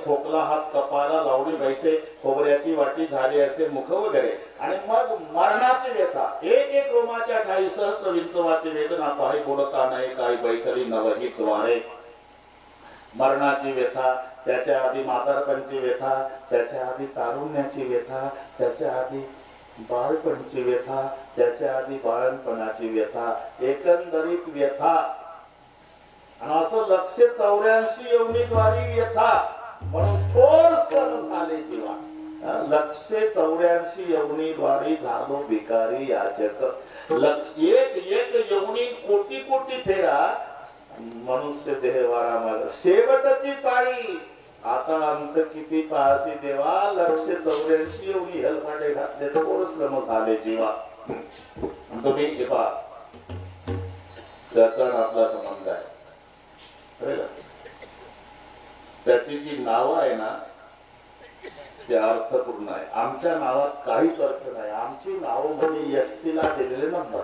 खोकला हात कपाला लावणी बैसे खोबऱ्याची वाटी झाली असे मुख वगैरे. आणि मग मरणाची व्यथा. एक एक रोमाच्या ठाई सहस्त्र विंचवाची वेदना पाही बोलता नाही काही बैसरी नवही द्वारे. मरणाची व्यथा. त्याच्या आधी म्हातारपणची व्यथा. त्याच्या आधी तारुण्याची व्यथा. त्याच्या आधी बाळपणची व्यथा. त्याच्या आधी बाळणपणाची व्यथा. एकंदरीत व्यथा. आणि असं 184 योनीद्वारी व्यथा. म्हणून थोर श्रम झाले जीवा. 184 योनीद्वारी झालो भिकारी याचक. एक एक योनी कोटी कोटी फेरा मनुष्य देह वारा माग शेवटची पाळी आता अंत किती पाहसी देवा 184 एवढी हेलपाटे घातले तर कोण श्रम झाले जीवा तुम्ही हे पहा त्याचा आपला संबंध आहे त्याची जी नावं आहे ना ते अर्थपूर्ण आहे आमच्या नावात काहीच अर्थ नाही आमची नावं म्हणजे एसटीला दिलेले नंबर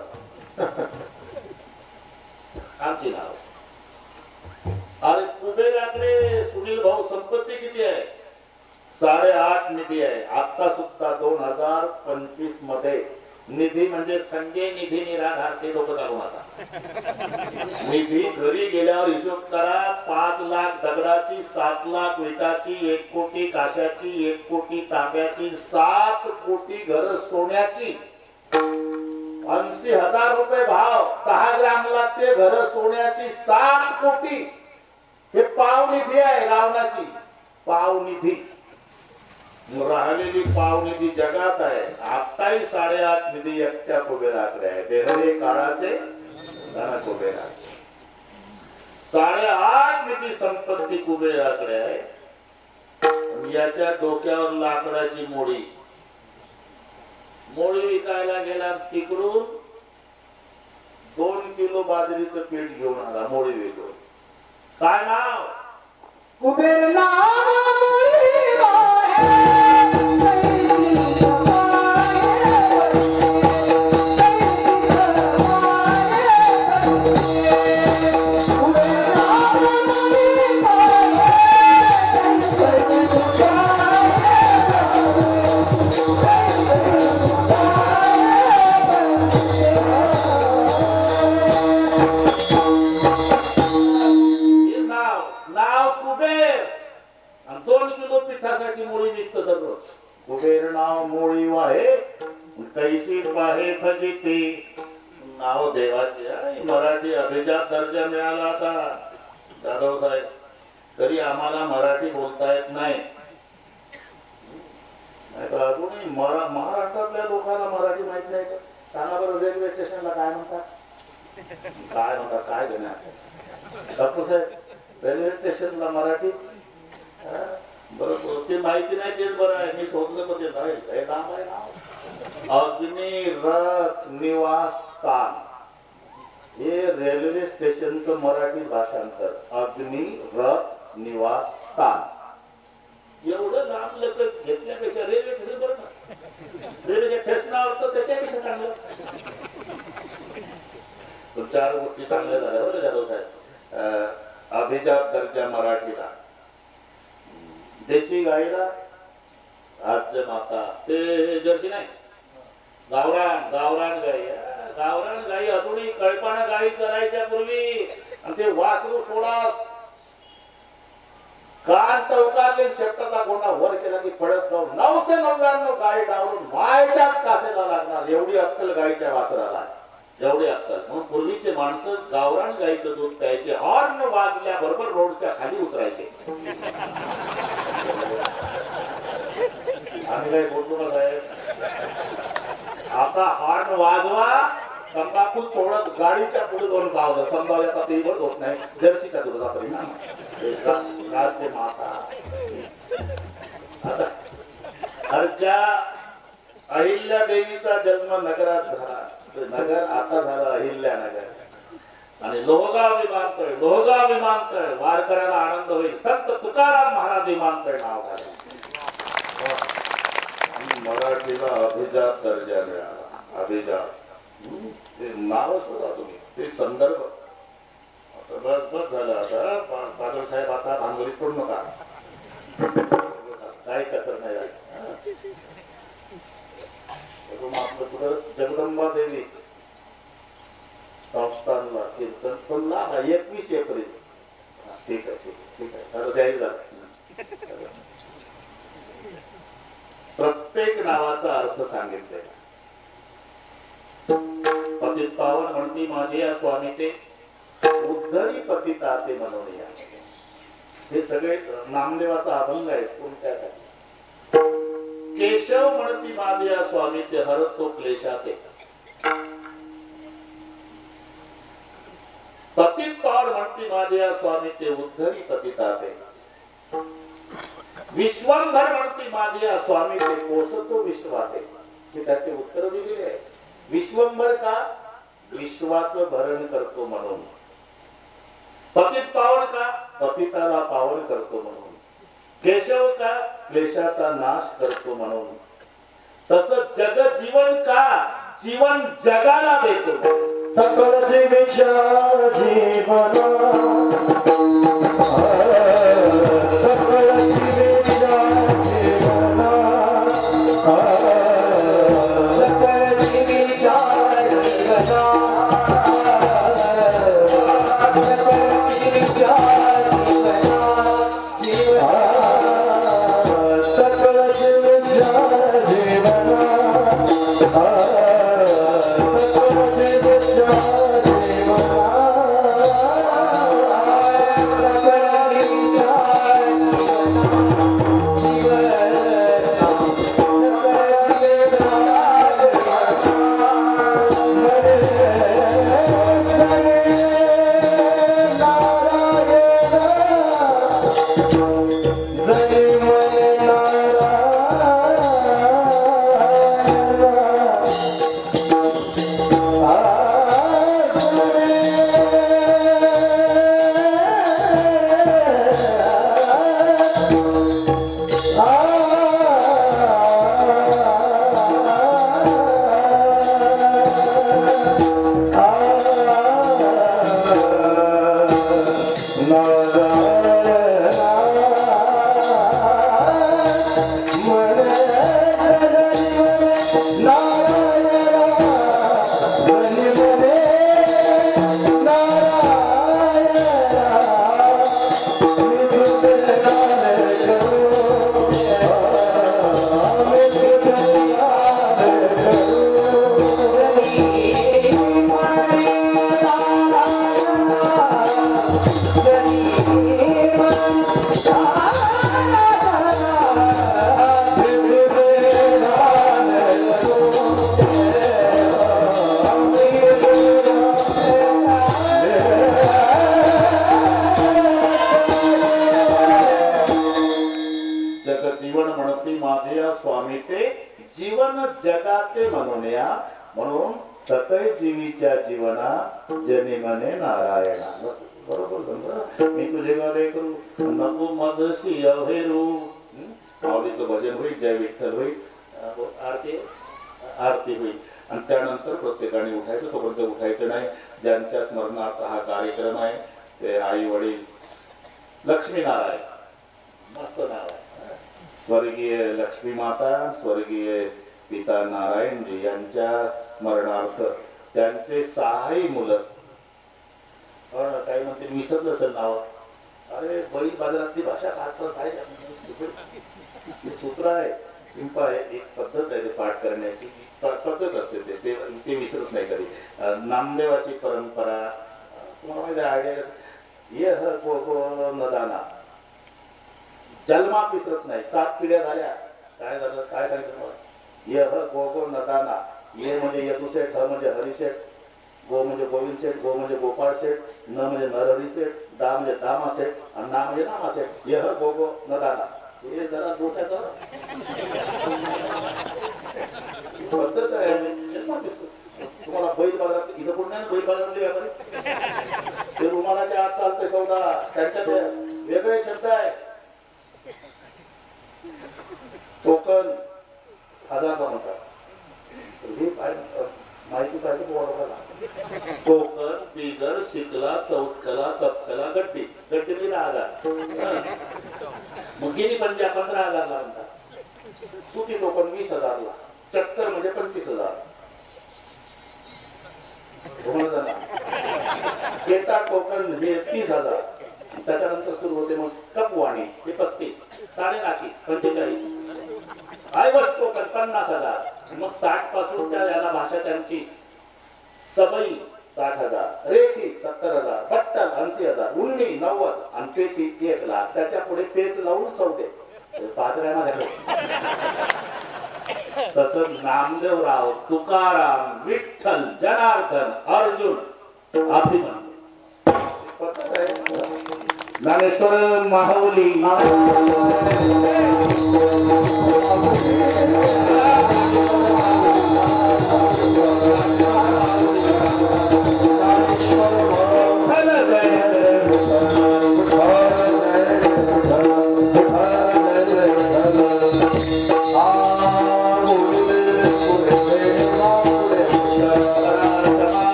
आमची नाव अरे कुबेराकडे सुनील भाऊ संपत्ती किती आहे 8.5 निधी आहे आता सुद्धा 2025 मध्ये निधी म्हणजे संजय निधी निराधार ते लोक चालू आता निधी घरी गेल्यावर हिशोब करा 5 लाख दगडाची 7 लाख विटाची 1 कोटी काशाची 1 कोटी तांब्याची 7 कोटी घर सोन्याची 80,000 रुपये भाव 10 ग्रामला ते घर सोन्याची 7 कोटी हे पाव निधी आहे रावणाची पाव निधी राहिलेली पाव निधी जगात आहे आताही 8.5 निधी एकट्या कुबेराकडे आहे देहरे काळाचे कुबेराचे 8.5 निधी संपत्ती कुबेराकडे आहे याच्या डोक्यावर लाकडाची मोडी विकायला गेला तिकडून 2 किलो बाजरीचं पीठ घेऊन आला मोडी विकून काय नाव कुबेर कुबेर नाव मोळी वाहे कैसी पाहे फजिती नाव देवाचे मराठी अभिजात दर्जा मिळाला आता जाधव साहेब तरी आम्हाला मराठी बोलता येत नाही अजूनही महाराष्ट्रातल्या लोकांना मराठी माहित नाही सांगा बरं रेल्वे स्टेशनला काय म्हणतात काय देणार डॉक्टर साहेब रेल्वे स्टेशनला मराठी बरोबर ते माहिती नाही तेच बरं आहे मी शोधलं पण ते नाही नाव आहे नाव अग्निरथ निवासस्थान हे रेल्वे स्टेशनचं मराठी भाषांतर अग्निरथ निवासस्थान एवढं लांब लक्षात घेतल्यापेक्षा रेल्वे स्टेशन बरं ना रेल्वेच्या स्टेशनावर तर त्याच्यापेक्षा चांगलं 4 गोष्टी चांगल्या झाल्या बरं जाधव साहेब अभिजात दर्जा मराठीला देशी गाईला राज्य माता ते जर्सी नाही गावरान गाई अजूनही कळपाना गाई चरायच्या पूर्वी आणि ते वासरू सोडा कान टवकारले शक्यता कोणा वर केला की पडत जाऊन 999 गाई डावरून मायच्याच कासेला लागणार एवढी अक्कल गाईच्या वासराला एवढी अक्कल म्हणून पूर्वीचे माणसं गावरान गाईचं दूध प्यायचे हॉर्न वाजल्याबरोबर रोडच्या खाली उतरायचे आम्ही काही बोलतो का साहेब आता हॉर्न वाजवा तंबाखू सोडत गाडीच्या पुढे जाऊन पावलं संभाव्यता ते होत नाही जर्सीच्या दुधाचा परिणाम राज्य माता आता ज्या अहिल्या देवीचा जन्म नगरात झाला नगर आता झालं अहिल्यानगर आणि लोहगाव विमानतळ वारकऱ्याला आनंद होईल संत तुकाराम महाराज विमानतळ नाव झालं मराठीला अभिजात दर्जा मिळाला अभिजात ते नाव शोधा तुम्ही ते संदर्भ बस झालं आता पाटील साहेब आता भांगोलीत पडू नका काही कसर नाही आपलं पुढं जगदंबा देवी संस्थानला कीर्तन पण 21 एप्रिल ठीक आहे द्यायला झालं प्रत्येक नावाचा अर्थ सांगितलेला पतित पावन म्हणती माझे या स्वामी ते उद्धरी पतिता ते म्हणून या हे सगळे नामदेवाचा अभंग आहे त्यासाठी केशव म्हणती माझे या स्वामी ते हरतो क्लेशाते पतित पावन म्हणती माझ्या स्वामी ते उद्धरी पतिताते. विश्वंभर म्हणती माझ्या स्वामी ते पोसतो विश्वाते. हे त्याचे उत्तर दिलेले आहे. विश्वंभर का? विश्वाचं भरण करतो म्हणून. पतित पावन का? पतिताला पावन करतो म्हणून. केशव का? क्लेशाचा नाश करतो म्हणून. तसं जग जीवन का? जीवन जगाला देतो. सकळ जीवेच्या जीवना सकळ जीवेच्या जीवना सकळ जीवेच्या जीवना सकळ जीवेच्या जीवना सकळ जीवेच्या जीवना म्हणून सकळ जीवीच्या जीवना जनी म्हणे नारायणा. बरोबर. मी तुझे गाणे करू नको माझशी अभेरू. आवडीचं भजन होईल, जय विठ्ठल होईल, आरती होईल आणि त्यानंतर प्रत्येकाने उठायचं. तोपर्यंत उठायचं नाही. ज्यांच्या स्मरणार्थ हा कार्यक्रम आहे ते आई वडील लक्ष्मीनारायण, मस्त नाव आहे, स्वर्गीय लक्ष्मी माता, स्वर्गीय पिता नारायणजी यांच्या स्मरणार्थ त्यांचे 6 मुलं. काही म्हणते विसरलं असेल नाव. अरे बैल बाजारातली भाषा काय सूत्र आहे, पिंपा आहे, एक पद्धत आहे ते पाठ करण्याची पद्धत असते. ते विसरत नाही कधी. नामदेवाची परंपरा तुम्हाला माहिती आयडिया. यह गो नदाना जन्मात विसरत नाही. 7 पिढ्या झाल्या. काय झालं, काय सांगितलं मला? यह गो नदाना. ये म्हणजे यदुसेठ, ह म्हणजे हरिसेठ, गो म्हणजे गोविंद सेठ, गो म्हणजे गोपाळ सेठ, न म्हणजे नरहरी सेठ, दा म्हणजे दामा सेठ आणि ना म्हणजे नामा सेठ. यह गो नदाना. हे जरा डोक्याचा पद्धत आहे. तुम्हाला बैल बाजारात इथं कोण नाही. बैल बाजारातले व्यापारी ते रुमालाच्या आत चालते सौदा. त्यांच्यात वेगळे शब्द आहे. टोकन 1000 म्हणतात. माहिती पाहिजे. टोकन, बिगर, शिकला, चौथकला, तपकला, गड्डी. गड्डी म्हणजे 10,000. मग गिरी पंजा 15,000 म्हणतात. सुती टोकन 20,000 ला. चक्कर म्हणजे 25,000. केटा टोकन हे 30,000. त्याच्यानंतर सुरू होते मग कपवाणी हे 35, साडेनाकी 45, आयवश टोकन 50,000. मग 60 पासूनच्या याला भाषा त्यांची सबई 60,000, रेखी 70,000, बट्टल 80,000, उन्नी 90 आणि पेटी 1,00,000. त्याच्या पुढे पेच लावून सौदे पात्र्यामध्ये. तसं नामदेवराव, तुकाराम, विठ्ठल, जनार्दन, अर्जुन, अभिमन्यू ज्ञानेश्वर माहवली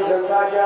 संताच्या